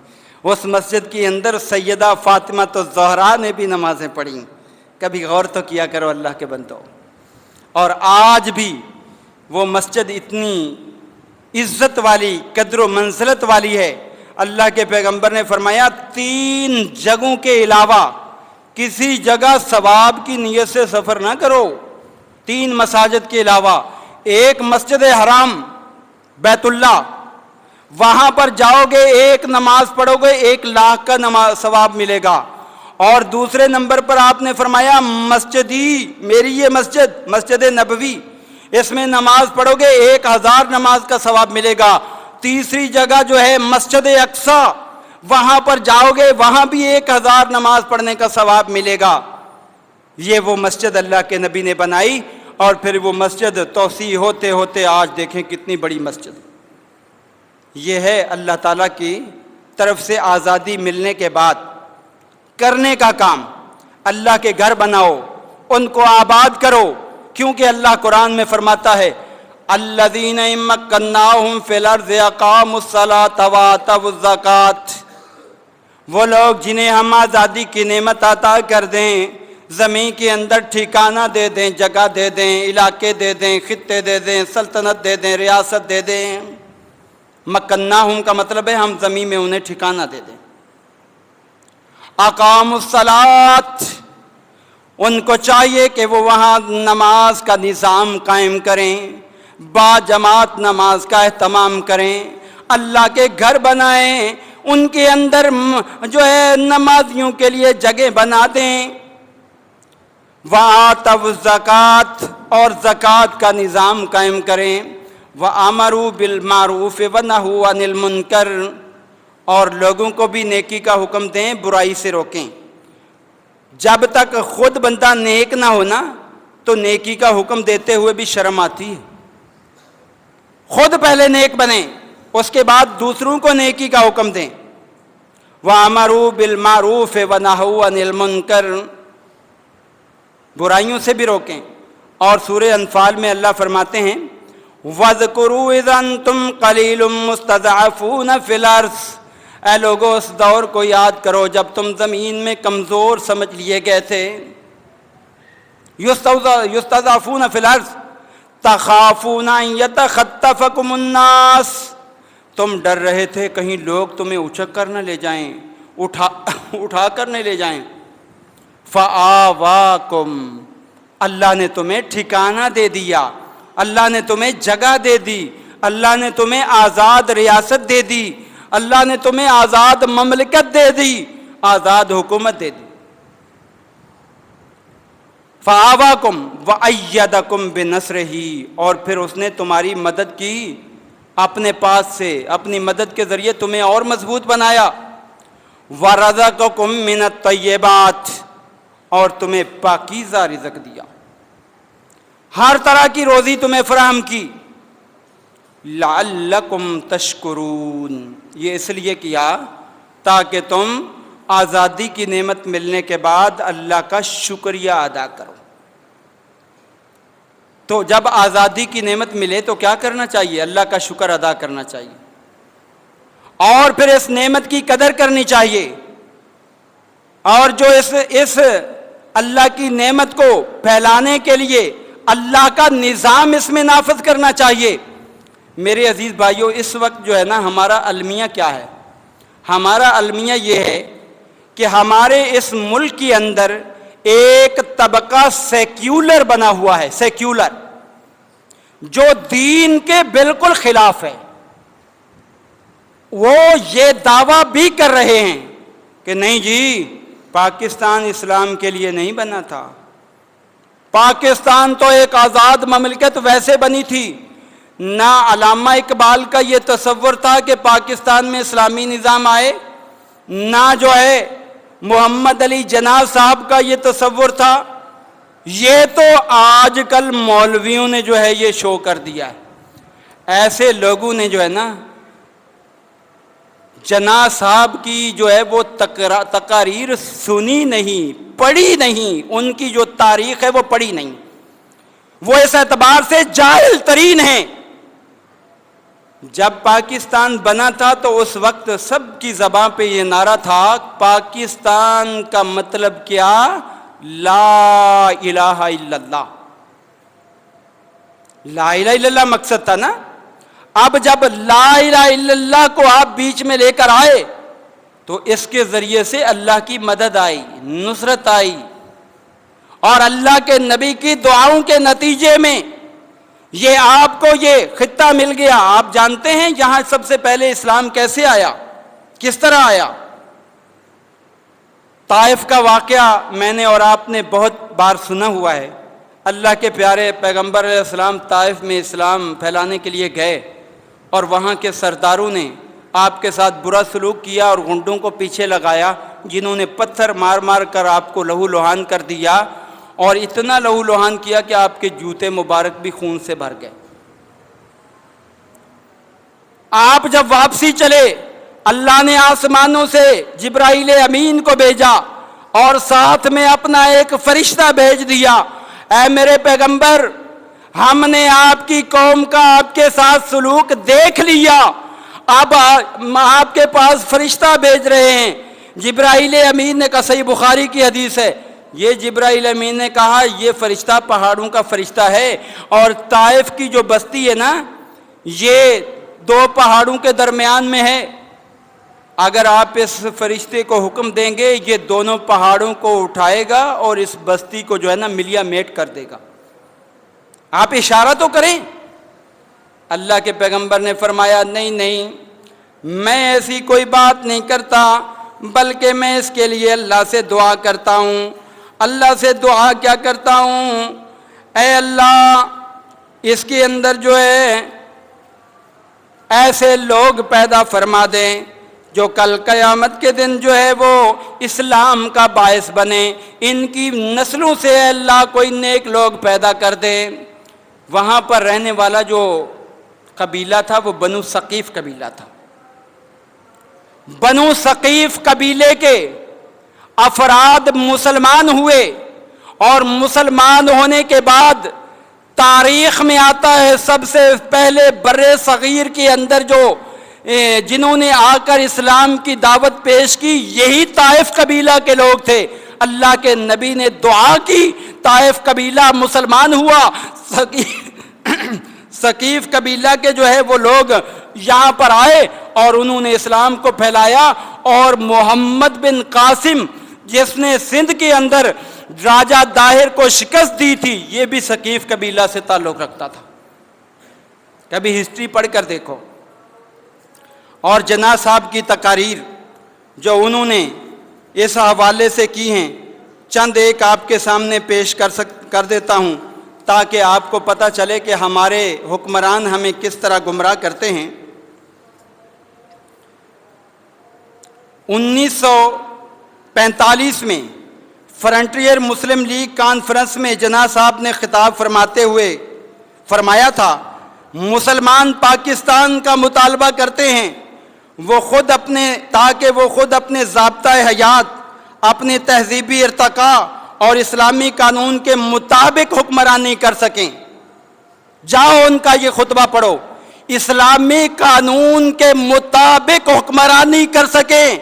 Speaker 1: اس مسجد کے اندر سیدہ فاطمہ الزہرا نے بھی نمازیں پڑھیں۔ کبھی غور تو کیا کرو اللہ کے بندو۔ اور آج بھی وہ مسجد اتنی عزت والی، قدر و منزلت والی ہے، اللہ کے پیغمبر نے فرمایا 3 جگہوں کے علاوہ کسی جگہ ثواب کی نیت سے سفر نہ کرو۔ 3 مساجد کے علاوہ، ایک مسجد حرام بیت اللہ، وہاں پر جاؤ گے، ایک نماز پڑھو گے 1 لاکھ کا ثواب ملے گا۔ اور دوسرے نمبر پر آپ نے فرمایا مسجدی، میری یہ مسجد، مسجد نبوی، اس میں نماز پڑھو گے 1000 نماز کا ثواب ملے گا۔ تیسری جگہ جو ہے مسجد اقصی، وہاں پر جاؤ گے، وہاں بھی 1000 نماز پڑھنے کا ثواب ملے گا۔ یہ وہ مسجد اللہ کے نبی نے بنائی، اور پھر وہ مسجد توسیع ہوتے ہوتے آج دیکھیں کتنی بڑی مسجد۔ یہ ہے اللہ تعالیٰ کی طرف سے آزادی ملنے کے بعد کرنے کا کام۔ اللہ کے گھر بناؤ، ان کو آباد کرو، کیونکہ اللہ قرآن میں فرماتا ہے الذین ان مکناہم فی الارض اقاموا الصلاۃ وآتوا الزکوٰۃ، وہ لوگ جنہیں ہم آزادی کی نعمت عطا کر دیں، زمین کے اندر ٹھکانہ دے دیں، جگہ دے دیں، علاقے دے دیں، خطے دے دیں، سلطنت دے دیں، ریاست دے دیں۔ مکناہم کا مطلب ہے ہم زمین میں انہیں ٹھکانہ دے دیں۔ اقاموا الصلاۃ، ان کو چاہیے کہ وہ وہاں نماز کا نظام قائم کریں، با جماعت نماز کا اہتمام کریں، اللہ کے گھر بنائیں، ان کے اندر جو ہے نمازیوں کے لیے جگہ بنا دیں۔ وآتوا الزکوٰۃ، اور زکوٰۃ کا نظام قائم کریں۔ وآمروا بالمعروف ونہوا عن المنکر، اور لوگوں کو بھی نیکی کا حکم دیں، برائی سے روکیں۔ جب تک خود بندہ نیک نہ ہونا تو نیکی کا حکم دیتے ہوئے بھی شرم آتی ہے۔ خود پہلے نیک بنیں، اس کے بعد دوسروں کو نیکی کا حکم دیں۔ وَأَمَرُوا بِالْمَعْرُوفِ وَنَهَوْا عَنِ الْمُنكَرِ، برائیوں سے بھی روکیں۔ اور سورہ انفال میں اللہ فرماتے ہیں وَاذْكُرُوا إِذْ أَنْتُمْ قَلِيلٌ مُسْتَضْعَفُونَ فِي الْأَرْضِ، اے لوگو اس دور کو یاد کرو جب تم زمین میں کمزور سمجھ لیے گئے تھے۔ یستضعفون فی الارض تخافون ان یتخطفکم الناس، تم ڈر رہے تھے کہیں لوگ تمہیں اچک کر نہ لے جائیں، اٹھا کر نہ لے جائیں۔ فآواکم، اللہ نے تمہیں ٹھکانہ دے دیا، اللہ نے تمہیں جگہ دے دی، اللہ نے تمہیں آزاد ریاست دے دی، اللہ نے تمہیں آزاد مملکت دے دی، آزاد حکومت دے دی۔ فآواکم وأیدکم بنصرہ، اور پھر اس نے تمہاری مدد کی اپنے پاس سے، اپنی مدد کے ذریعے تمہیں اور مضبوط بنایا۔ ورزقکم من الطیبات، اور تمہیں پاکیزہ رزق دیا، ہر طرح کی روزی تمہیں فراہم کی۔ لعلکم تشکرون، یہ اس لیے کیا تاکہ تم آزادی کی نعمت ملنے کے بعد اللہ کا شکریہ ادا کرو۔ تو جب آزادی کی نعمت ملے تو کیا کرنا چاہیے؟ اللہ کا شکر ادا کرنا چاہیے، اور پھر اس نعمت کی قدر کرنی چاہیے، اور جو اس اللہ کی نعمت کو پھیلانے کے لیے اللہ کا نظام اس میں نافذ کرنا چاہیے۔ میرے عزیز بھائیو، اس وقت جو ہے نا ہمارا المیہ کیا ہے؟ ہمارا المیہ یہ ہے کہ ہمارے اس ملک کے اندر ایک طبقہ سیکیولر بنا ہوا ہے، سیکیولر، جو دین کے بالکل خلاف ہے۔ وہ یہ دعویٰ بھی کر رہے ہیں کہ نہیں جی، پاکستان اسلام کے لیے نہیں بنا تھا، پاکستان تو ایک آزاد مملکت ویسے بنی تھی، نہ علامہ اقبال کا یہ تصور تھا کہ پاکستان میں اسلامی نظام آئے، نہ جو ہے محمد علی جناح صاحب کا یہ تصور تھا۔ یہ تو آج کل مولویوں نے جو ہے یہ شو کر دیا ہے۔ ایسے لوگوں نے جو ہے نا جناح صاحب کی جو ہے وہ تقاریر سنی نہیں، پڑھی نہیں، ان کی جو تاریخ ہے وہ پڑھی نہیں، وہ اس اعتبار سے جاہل ترین ہیں۔ جب پاکستان بنا تھا تو اس وقت سب کی زبان پہ یہ نعرہ تھا، پاکستان کا مطلب کیا؟ لا الہ الا اللہ، لا الہ الا اللہ مقصد تھا نا۔ اب جب لا الہ الا اللہ کو آپ بیچ میں لے کر آئے تو اس کے ذریعے سے اللہ کی مدد آئی، نصرت آئی، اور اللہ کے نبی کی دعاؤں کے نتیجے میں یہ آپ کو یہ خطہ مل گیا۔ آپ جانتے ہیں یہاں سب سے پہلے اسلام کیسے آیا، کس طرح آیا؟ طائف کا واقعہ میں نے اور آپ نے بہت بار سنا ہوا ہے۔ اللہ کے پیارے پیغمبر علیہ السلام طائف میں اسلام پھیلانے کے لیے گئے، اور وہاں کے سرداروں نے آپ کے ساتھ برا سلوک کیا اور غنڈوں کو پیچھے لگایا، جنہوں نے پتھر مار مار کر آپ کو لہو لہان کر دیا، اور اتنا لہو لہان کیا کہ آپ کے جوتے مبارک بھی خون سے بھر گئے۔ آپ جب واپسی چلے، اللہ نے آسمانوں سے جبرائیل امین کو بھیجا اور ساتھ میں اپنا ایک فرشتہ بھیج دیا، اے میرے پیغمبر، ہم نے آپ کی قوم کا آپ کے ساتھ سلوک دیکھ لیا، اب آپ کے پاس فرشتہ بھیج رہے ہیں۔ جبرائیل امین نے کہا، صحیح بخاری کی حدیث ہے، یہ جبرائیل امین نے کہا یہ فرشتہ پہاڑوں کا فرشتہ ہے، اور طائف کی جو بستی ہے نا یہ دو پہاڑوں کے درمیان میں ہے، اگر آپ اس فرشتے کو حکم دیں گے یہ دونوں پہاڑوں کو اٹھائے گا اور اس بستی کو جو ہے نا ملیا میٹ کر دے گا، آپ اشارہ تو کریں۔ اللہ کے پیغمبر نے فرمایا، نہیں نہیں، میں ایسی کوئی بات نہیں کرتا، بلکہ میں اس کے لیے اللہ سے دعا کرتا ہوں۔ اللہ سے دعا کیا کرتا ہوں؟ اے اللہ، اس کے اندر جو ہے ایسے لوگ پیدا فرما دیں جو کل قیامت کے دن جو ہے وہ اسلام کا باعث بنے، ان کی نسلوں سے اے اللہ کوئی نیک لوگ پیدا کر دے۔ وہاں پر رہنے والا جو قبیلہ تھا وہ بنو ثقیف قبیلہ تھا۔ بنو ثقیف قبیلے کے افراد مسلمان ہوئے، اور مسلمان ہونے کے بعد تاریخ میں آتا ہے سب سے پہلے بر صغیر کے اندر جو جنہوں نے آ کر اسلام کی دعوت پیش کی یہی طائف قبیلہ کے لوگ تھے۔ اللہ کے نبی نے دعا کی، طائف قبیلہ مسلمان ہوا، ثقیف قبیلہ کے جو ہے وہ لوگ یہاں پر آئے اور انہوں نے اسلام کو پھیلایا، اور محمد بن قاسم جس نے سندھ کے اندر راجہ داہر کو شکست دی تھی، یہ بھی ثقیف قبیلہ سے تعلق رکھتا تھا۔ کبھی ہسٹری پڑھ کر دیکھو۔ اور جناح صاحب کی تقاریر جو انہوں نے اس حوالے سے کی ہیں، چند ایک آپ کے سامنے پیش کر دیتا ہوں تاکہ آپ کو پتہ چلے کہ ہمارے حکمران ہمیں کس طرح گمراہ کرتے ہیں۔ 1945 میں فرنٹیئر مسلم لیگ کانفرنس میں جناح صاحب نے خطاب فرماتے ہوئے فرمایا تھا، مسلمان پاکستان کا مطالبہ کرتے ہیں تاکہ وہ خود اپنے ضابطۂ حیات، اپنے تہذیبی ارتقاء اور اسلامی قانون کے مطابق حکمرانی کر سکیں۔ جاؤ ان کا یہ خطبہ پڑھو، اسلامی قانون کے مطابق حکمرانی کر سکیں۔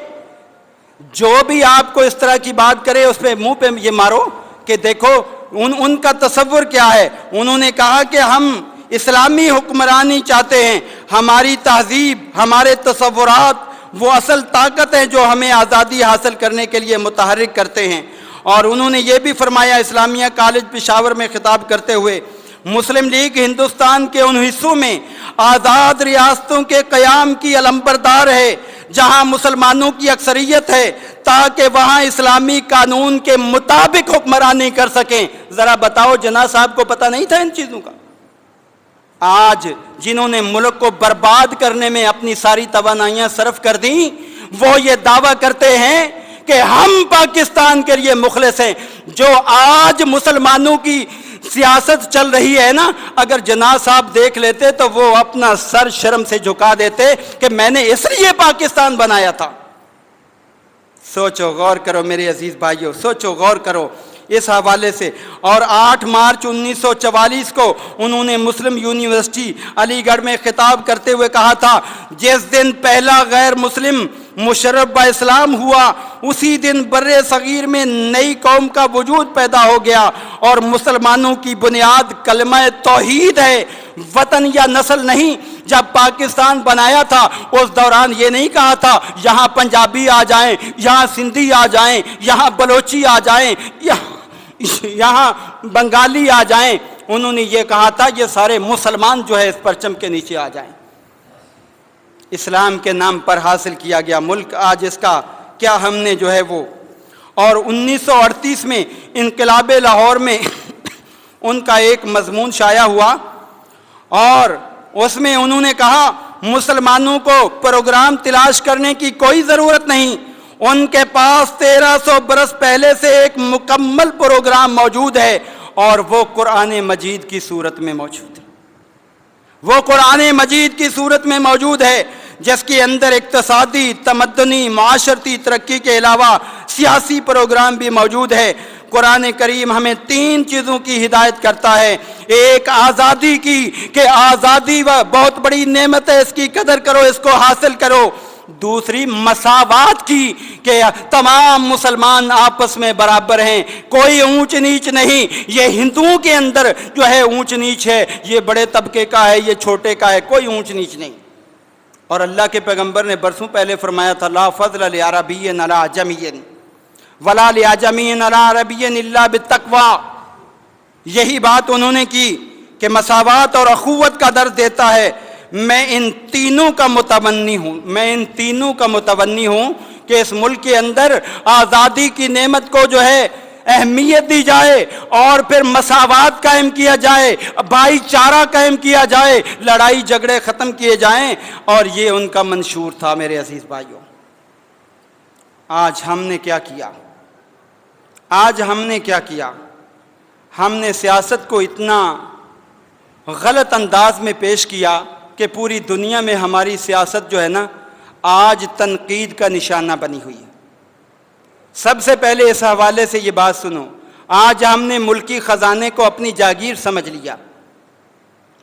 Speaker 1: جو بھی آپ کو اس طرح کی بات کرے اس پہ منہ پہ یہ مارو کہ دیکھو ان کا تصور کیا ہے۔ انہوں نے کہا کہ ہم اسلامی حکمرانی چاہتے ہیں، ہماری تہذیب، ہمارے تصورات وہ اصل طاقت ہے جو ہمیں آزادی حاصل کرنے کے لیے متحرک کرتے ہیں۔ اور انہوں نے یہ بھی فرمایا اسلامیہ کالج پشاور میں خطاب کرتے ہوئے، مسلم لیگ ہندوستان کے ان حصوں میں آزاد ریاستوں کے قیام کی علمبردار ہے جہاں مسلمانوں کی اکثریت ہے، تاکہ وہاں اسلامی قانون کے مطابق حکمرانی کر سکیں۔ ذرا بتاؤ جناح صاحب کو پتہ نہیں تھا ان چیزوں کا؟ آج جنہوں نے ملک کو برباد کرنے میں اپنی ساری توانائیاں صرف کر دیں، وہ یہ دعویٰ کرتے ہیں کہ ہم پاکستان کے لیے مخلص ہیں۔ جو آج مسلمانوں کی سیاست چل رہی ہے نا، اگر جناح صاحب دیکھ لیتے تو وہ اپنا سر شرم سے جھکا دیتے کہ میں نے اس لیے پاکستان بنایا تھا۔ سوچو غور کرو میرے عزیز بھائیوں، سوچو غور کرو اس حوالے سے۔ اور 8 مارچ 1944 کو انہوں نے مسلم یونیورسٹی علی گڑھ میں خطاب کرتے ہوئے کہا تھا، جس دن پہلا غیر مسلم مشرف با اسلام ہوا، اسی دن بر صغیر میں نئی قوم کا وجود پیدا ہو گیا، اور مسلمانوں کی بنیاد کلمہ توحید ہے، وطن یا نسل نہیں۔ جب پاکستان بنایا تھا اس دوران یہ نہیں کہا تھا یہاں پنجابی آ جائیں، یہاں سندھی آ جائیں، یہاں بلوچی آ جائیں، یہاں بنگالی آ جائیں۔ انہوں نے یہ کہا تھا یہ سارے مسلمان جو ہے اس پرچم کے نیچے آ جائیں۔ اسلام کے نام پر حاصل کیا گیا ملک آج اس کا کیا ہم نے جو ہے وہ۔ اور 1938 میں انقلاب لاہور میں ان کا ایک مضمون شائع ہوا، اور اس میں انہوں نے کہا مسلمانوں کو پروگرام تلاش کرنے کی کوئی ضرورت نہیں، ان کے پاس 1300 برس پہلے سے ایک مکمل پروگرام موجود ہے، اور وہ قرآن مجید کی صورت میں موجود ہے۔ وہ قرآن مجید کی صورت میں موجود ہے، جس کے اندر اقتصادی، تمدنی، معاشرتی ترقی کے علاوہ سیاسی پروگرام بھی موجود ہے۔ قرآن کریم ہمیں 3 چیزوں کی ہدایت کرتا ہے۔ ایک آزادی کی کہ آزادی بہت بڑی نعمت ہے، اس کی قدر کرو، اس کو حاصل کرو۔ دوسری مساوات کی کہ تمام مسلمان آپس میں برابر ہیں، کوئی اونچ نیچ نہیں۔ یہ ہندوؤں کے اندر جو ہے اونچ نیچ ہے، یہ بڑے طبقے کا ہے، یہ چھوٹے کا ہے، کوئی اونچ نیچ نہیں۔ اور اللہ کے پیغمبر نے برسوں پہلے فرمایا تھا لا فضل لعربی علی عجمی ولا لعجمی علی عربی الا بالتقوی۔ یہی بات انہوں نے کی کہ مساوات اور اخوت کا درس دیتا ہے۔ میں ان تینوں کا متبنی ہوں کہ اس ملک کے اندر آزادی کی نعمت کو جو ہے اہمیت دی جائے، اور پھر مساوات قائم کیا جائے، بھائی چارہ قائم کیا جائے، لڑائی جھگڑے ختم کیے جائیں، اور یہ ان کا منشور تھا۔ میرے عزیز بھائیوں، آج ہم نے کیا کیا؟ ہم نے سیاست کو اتنا غلط انداز میں پیش کیا کہ پوری دنیا میں ہماری سیاست جو ہے نا آج تنقید کا نشانہ بنی ہوئی ہے۔ سب سے پہلے اس حوالے سے یہ بات سنو، آج ہم نے ملکی خزانے کو اپنی جاگیر سمجھ لیا۔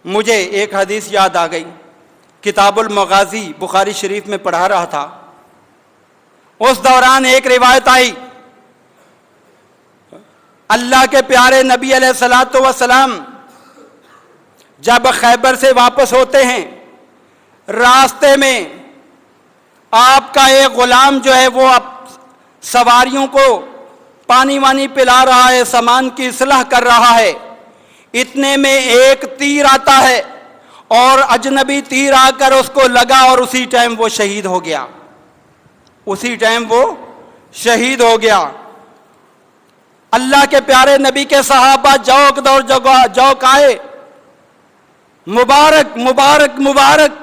Speaker 1: مجھے ایک حدیث یاد آ گئی، کتاب المغازی بخاری شریف میں پڑھا رہا تھا، اس دوران ایک روایت آئی، اللہ کے پیارے نبی علیہ الصلوۃ والسلام جب خیبر سے واپس ہوتے ہیں، راستے میں آپ کا ایک غلام جو ہے وہ سواریوں کو پانی وانی پلا رہا ہے، سامان کی اصلاح کر رہا ہے، اتنے میں ایک تیر آتا ہے اور اجنبی تیر آ کر اس کو لگا، اور اسی ٹائم وہ شہید ہو گیا۔ اللہ کے پیارے نبی کے صحابہ جوک آئے، مبارک مبارک مبارک،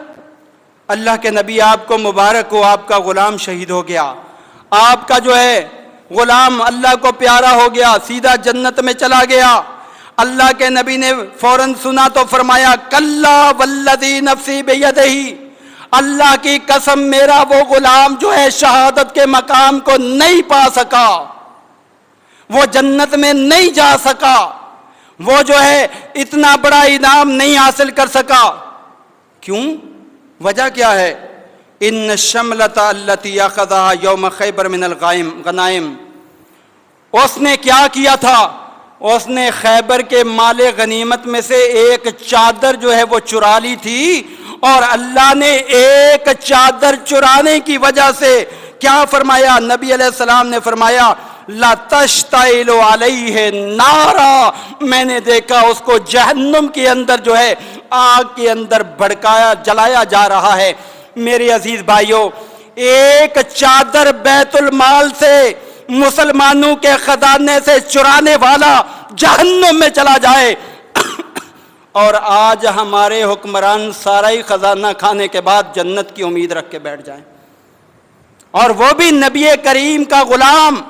Speaker 1: اللہ کے نبی آپ کو مبارک ہو، آپ کا غلام شہید ہو گیا۔ آپ کا جو ہے غلام اللہ کو پیارا ہو گیا، سیدھا جنت میں چلا گیا۔ اللہ کے نبی نے فوراً سنا تو فرمایا کلا والذی نفسی بیدہ، اللہ کی قسم میرا وہ غلام جو ہے شہادت کے مقام کو نہیں پا سکا، وہ جنت میں نہیں جا سکا، وہ جو ہے اتنا بڑا انعام نہیں حاصل کر سکا۔ کیوں؟ وجہ کیا ہے؟ ان الشملۃ التی اخذها یوم خیبر من الغنائم، اس نے کیا کیا تھا؟ اس نے خیبر کے مال غنیمت میں سے ایک چادر جو ہے وہ چرا لی تھی، اور اللہ نے ایک چادر چرانے کی وجہ سے کیا فرمایا؟ نبی علیہ السلام نے فرمایا لا تشتعل علیہ نارا، میں نے دیکھا اس کو جہنم کے اندر جو ہے آگ کے اندر بھڑکایا جلایا جا رہا ہے۔ میرے عزیز بھائیوں، ایک چادر بیت المال سے مسلمانوں کے خزانے سے چرانے والا جہنم میں چلا جائے، اور آج ہمارے حکمران سارا ہی خزانہ کھانے کے بعد جنت کی امید رکھ کے بیٹھ جائیں، اور وہ بھی نبی کریم کا غلام۔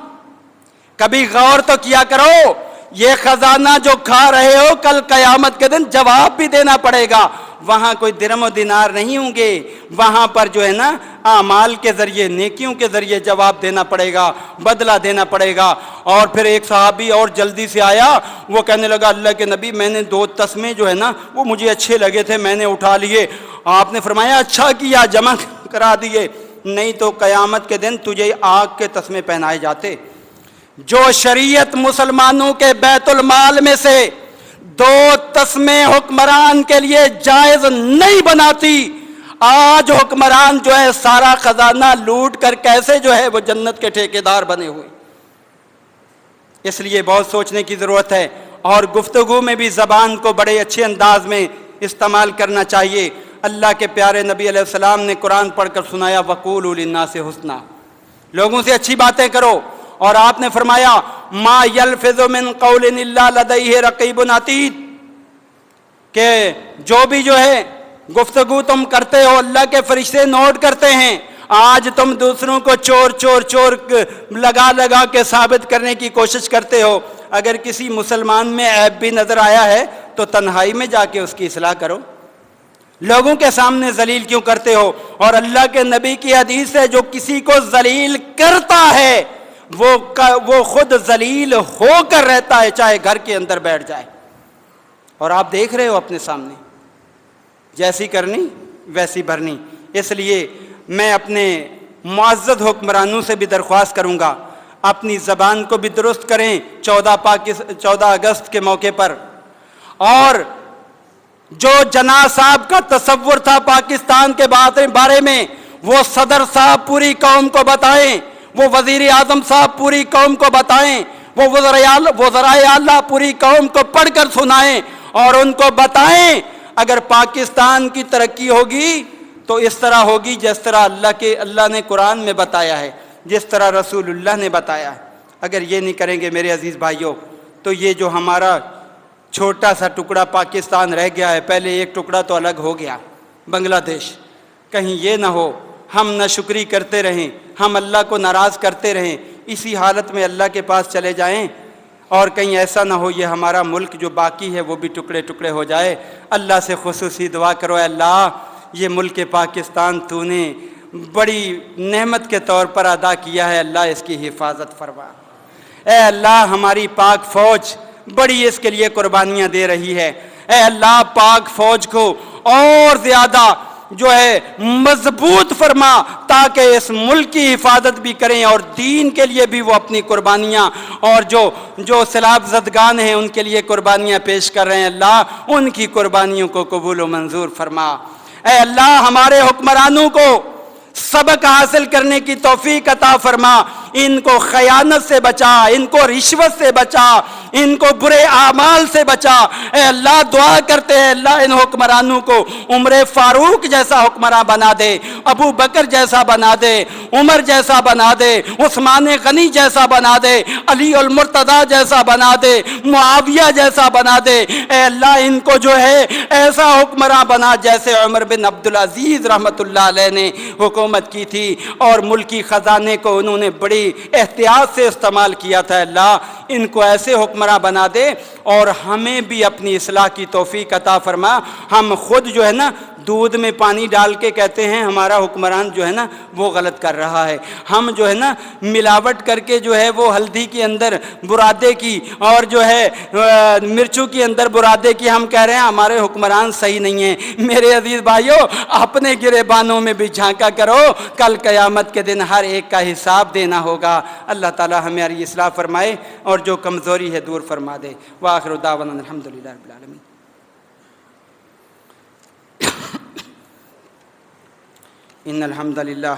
Speaker 1: کبھی غور تو کیا کرو، یہ خزانہ جو کھا رہے ہو کل قیامت کے دن جواب بھی دینا پڑے گا۔ وہاں کوئی درم و دینار نہیں ہوں گے، وہاں پر جو ہے نا اعمال کے ذریعے، نیکیوں کے ذریعے جواب دینا پڑے گا، بدلہ دینا پڑے گا۔ اور پھر ایک صحابی اور جلدی سے آیا، وہ کہنے لگا اللہ کے نبی میں نے 2 تسمے جو ہے نا وہ مجھے اچھے لگے تھے، میں نے اٹھا لیے۔ آپ نے فرمایا اچھا کیا، جمع کرا دیے، نہیں تو قیامت کے دن تجھے آگ کے تسمے پہنائے جاتے۔ جو شریعت مسلمانوں کے بیت المال میں سے 2 تسمے حکمران کے لیے جائز نہیں بناتی، آج حکمران جو ہے سارا خزانہ لوٹ کر کیسے جو ہے وہ جنت کے ٹھیکیدار بنے ہوئے۔ اس لیے بہت سوچنے کی ضرورت ہے، اور گفتگو میں بھی زبان کو بڑے اچھے انداز میں استعمال کرنا چاہیے۔ اللہ کے پیارے نبی علیہ السلام نے قرآن پڑھ کر سنایا وَقُولُوا لِلنَّاسِ حُسْنًا، لوگوں سے اچھی باتیں کرو، اور آپ نے فرمایا ما یلفظ من قول الا لدیہ رقیب عتید، کہ جو بھی جو ہے گفتگو تم کرتے ہو اللہ کے فرشتے نوٹ کرتے ہیں۔ آج تم دوسروں کو چور چور چور لگا لگا کے ثابت کرنے کی کوشش کرتے ہو، اگر کسی مسلمان میں عیب بھی نظر آیا ہے تو تنہائی میں جا کے اس کی اصلاح کرو، لوگوں کے سامنے ذلیل کیوں کرتے ہو؟ اور اللہ کے نبی کی حدیث ہے جو کسی کو ذلیل کرتا ہے وہ خود ذلیل ہو کر رہتا ہے، چاہے گھر کے اندر بیٹھ جائے۔ اور آپ دیکھ رہے ہو اپنے سامنے، جیسی کرنی ویسی بھرنی۔ اس لیے میں اپنے معزز حکمرانوں سے بھی درخواست کروں گا اپنی زبان کو بھی درست کریں 14 اگست کے موقع پر۔ اور جو جناح صاحب کا تصور تھا پاکستان کے بارے میں، وہ صدر صاحب پوری قوم کو بتائیں، وہ وزیر اعظم صاحب پوری قوم کو بتائیں، وہ وزرائے اعلیٰ پوری قوم کو پڑھ کر سنائیں، اور ان کو بتائیں اگر پاکستان کی ترقی ہوگی تو اس طرح ہوگی جس طرح اللہ نے قرآن میں بتایا ہے، جس طرح رسول اللہ نے بتایا ہے۔ اگر یہ نہیں کریں گے میرے عزیز بھائیوں تو یہ جو ہمارا چھوٹا سا ٹکڑا پاکستان رہ گیا ہے، پہلے ایک ٹکڑا تو الگ ہو گیا بنگلہ دیش، کہیں یہ نہ ہو ہم ناشکری کرتے رہیں، ہم اللہ کو ناراض کرتے رہیں، اسی حالت میں اللہ کے پاس چلے جائیں، اور کہیں ایسا نہ ہو یہ ہمارا ملک جو باقی ہے وہ بھی ٹکڑے ٹکڑے ہو جائے۔ اللہ سے خصوصی دعا کرو، اے اللہ یہ ملک پاکستان تو نے بڑی نعمت کے طور پر ادا کیا ہے، اللہ اس کی حفاظت فرما۔ اے اللہ ہماری پاک فوج بڑی اس کے لیے قربانیاں دے رہی ہے، اے اللہ پاک فوج کو اور زیادہ جو ہے مضبوط فرما تاکہ اس ملک کی حفاظت بھی کریں اور دین کے لیے بھی وہ اپنی قربانیاں، اور جو سیلاب زدگان ہیں ان کے لیے قربانیاں پیش کر رہے ہیں، اللہ ان کی قربانیوں کو قبول و منظور فرما۔ اے اللہ ہمارے حکمرانوں کو سبق حاصل کرنے کی توفیق عطا فرما، ان کو خیانت سے بچا، ان کو رشوت سے بچا، ان کو برے اعمال سے بچا۔ اے اللہ دعا کرتے ہیں اللہ ان حکمرانوں کو عمر فاروق جیسا حکمراں بنا دے، ابو بکر جیسا بنا دے، عمر جیسا بنا دے، عثمان غنی جیسا بنا دے، علی المرتضی جیسا بنا دے، معاویہ جیسا بنا دے۔ اے اللہ ان کو جو ہے ایسا حکمراں بنا جیسے عمر بن عبدالعزیز رحمت اللہ علیہ نے حکومت کی تھی اور ملکی خزانے کو انہوں نے بڑی احتیاط سے استعمال کیا تھا۔ اللہ ان کو ایسے حکمراں بنا دے اور ہمیں بھی اپنی اصلاح کی توفیق عطا فرما۔ ہم خود جو ہے نا دودھ میں پانی ڈال کے کہتے ہیں ہمارا حکمران جو ہے نا وہ غلط کر رہا ہے، ہم جو ہے نا ملاوٹ کر کے جو ہے وہ ہلدی کے اندر برادے کی اور جو ہے مرچوں کے اندر برادے کی ہم کہہ رہے ہیں ہمارے حکمران صحیح نہیں ہیں۔ میرے عزیز بھائیو اپنے گریبانوں میں بھی جھانکا کرو، کل قیامت کے دن ہر ایک کا حساب دینا ہوگا۔ اللہ تعالی ہماری اصلاح فرمائے اور جو کمزوری ہے دور فرما دے۔ وآخر دعوانا الحمدللہ رب العالمین۔ ان الحمد للہ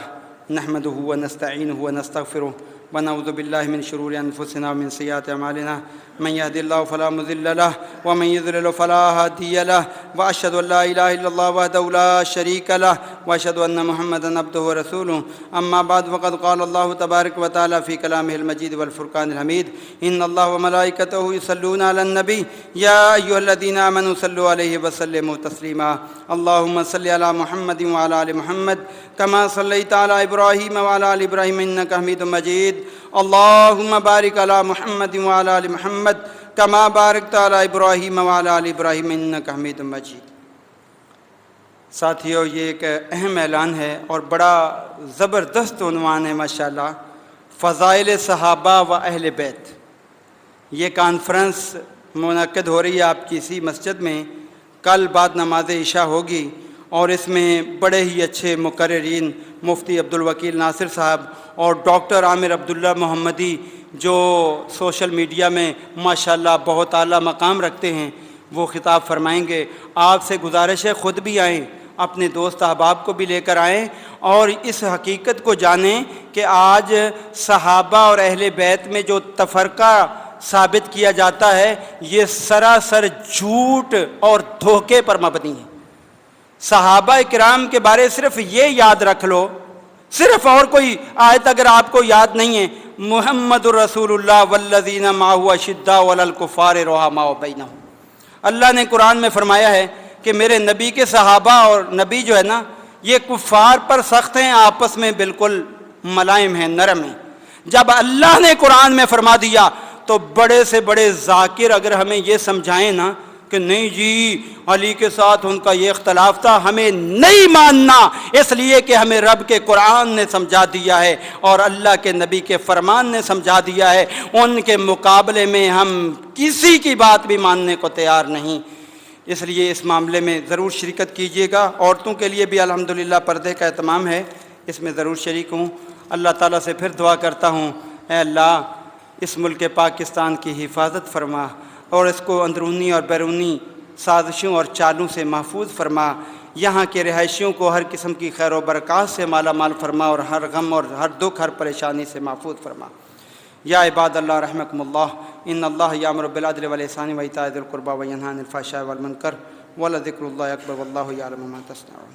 Speaker 1: نحمده ونستعینه ونستغفره ونعوذ باللہ من شرور انفسنا ومن سیئات اعمالنا من يهد الله فلا مضل له ومن يضلل فلا هادي له واشهد ان لا اله الا الله وحده لا شريك له واشهد ان محمدا عبده ورسوله اما بعد فقد قال الله تبارك وتعالى في كلامه المجيد والفرقان الحميد ان الله وملائكته يصلون على النبي يا ايها الذين امنوا صلوا عليه وسلموا تسليما اللهم صل على محمد وعلى ال محمد كما صليت على ابراهيم وعلى ال ابراهيم انك حميد مجيد اللهم بارك على محمد وعلى ال محمد كما باركت على ابراهيم وعلى ال ابراهيم انك حميد مجيد۔ ساتھیو یہ ایک اہم اعلان ہے اور بڑا زبردست عنوان ہے ماشاءاللہ، فضائل صحابہ و اہل بیت۔ یہ کانفرنس منعقد ہو رہی ہے آپ کی اسی مسجد میں، کل بعد نماز عشاء ہوگی اور اس میں بڑے ہی اچھے مقررین مفتی عبدالوکیل ناصر صاحب اور ڈاکٹر عامر عبداللہ محمدی جو سوشل میڈیا میں ماشاءاللہ بہت اعلیٰ مقام رکھتے ہیں وہ خطاب فرمائیں گے۔ آپ سے گزارش ہے خود بھی آئیں، اپنے دوست احباب کو بھی لے کر آئیں اور اس حقیقت کو جانیں کہ آج صحابہ اور اہل بیت میں جو تفرقہ ثابت کیا جاتا ہے یہ سراسر جھوٹ اور دھوکے پر مبنی ہے۔ صحابہ کرام کے بارے صرف یہ یاد رکھ لو، صرف اور کوئی آیت اگر آپ کو یاد نہیں ہے، محمد الرسول اللہ والذین معہ اشداء علی الکفار رحماء بینہم۔ اللہ نے قرآن میں فرمایا ہے کہ میرے نبی کے صحابہ اور نبی جو ہے نا یہ کفار پر سخت ہیں، آپس میں بالکل ملائم ہیں، نرم ہیں۔ جب اللہ نے قرآن میں فرما دیا تو بڑے سے بڑے ذاکر اگر ہمیں یہ سمجھائیں نا کہ نہیں جی علی کے ساتھ ان کا یہ اختلاف تھا، ہمیں نہیں ماننا، اس لیے کہ ہمیں رب کے قرآن نے سمجھا دیا ہے اور اللہ کے نبی کے فرمان نے سمجھا دیا ہے، ان کے مقابلے میں ہم کسی کی بات بھی ماننے کو تیار نہیں۔ اس لیے اس معاملے میں ضرور شرکت کیجیے گا۔ عورتوں کے لیے بھی الحمدللہ پردے کا اہتمام ہے، اس میں ضرور شریک ہوں۔ اللہ تعالیٰ سے پھر دعا کرتا ہوں اے اللہ اس ملک پاکستان کی حفاظت فرما اور اس کو اندرونی اور بیرونی سازشوں اور چالوں سے محفوظ فرما، یہاں کے رہائشیوں کو ہر قسم کی خیر و برکات سے مالا مال فرما اور ہر غم اور ہر دکھ ہر پریشانی سے محفوظ فرما۔ یا عباد اللہ رحمکم اللہ ان اللہ یامر بالعدل والاحسان وایتاء ذی القربی وینہی عن الفحشاء والمنکر ولذکر اللہ اکبر واللہ یعلم ما تصنعون۔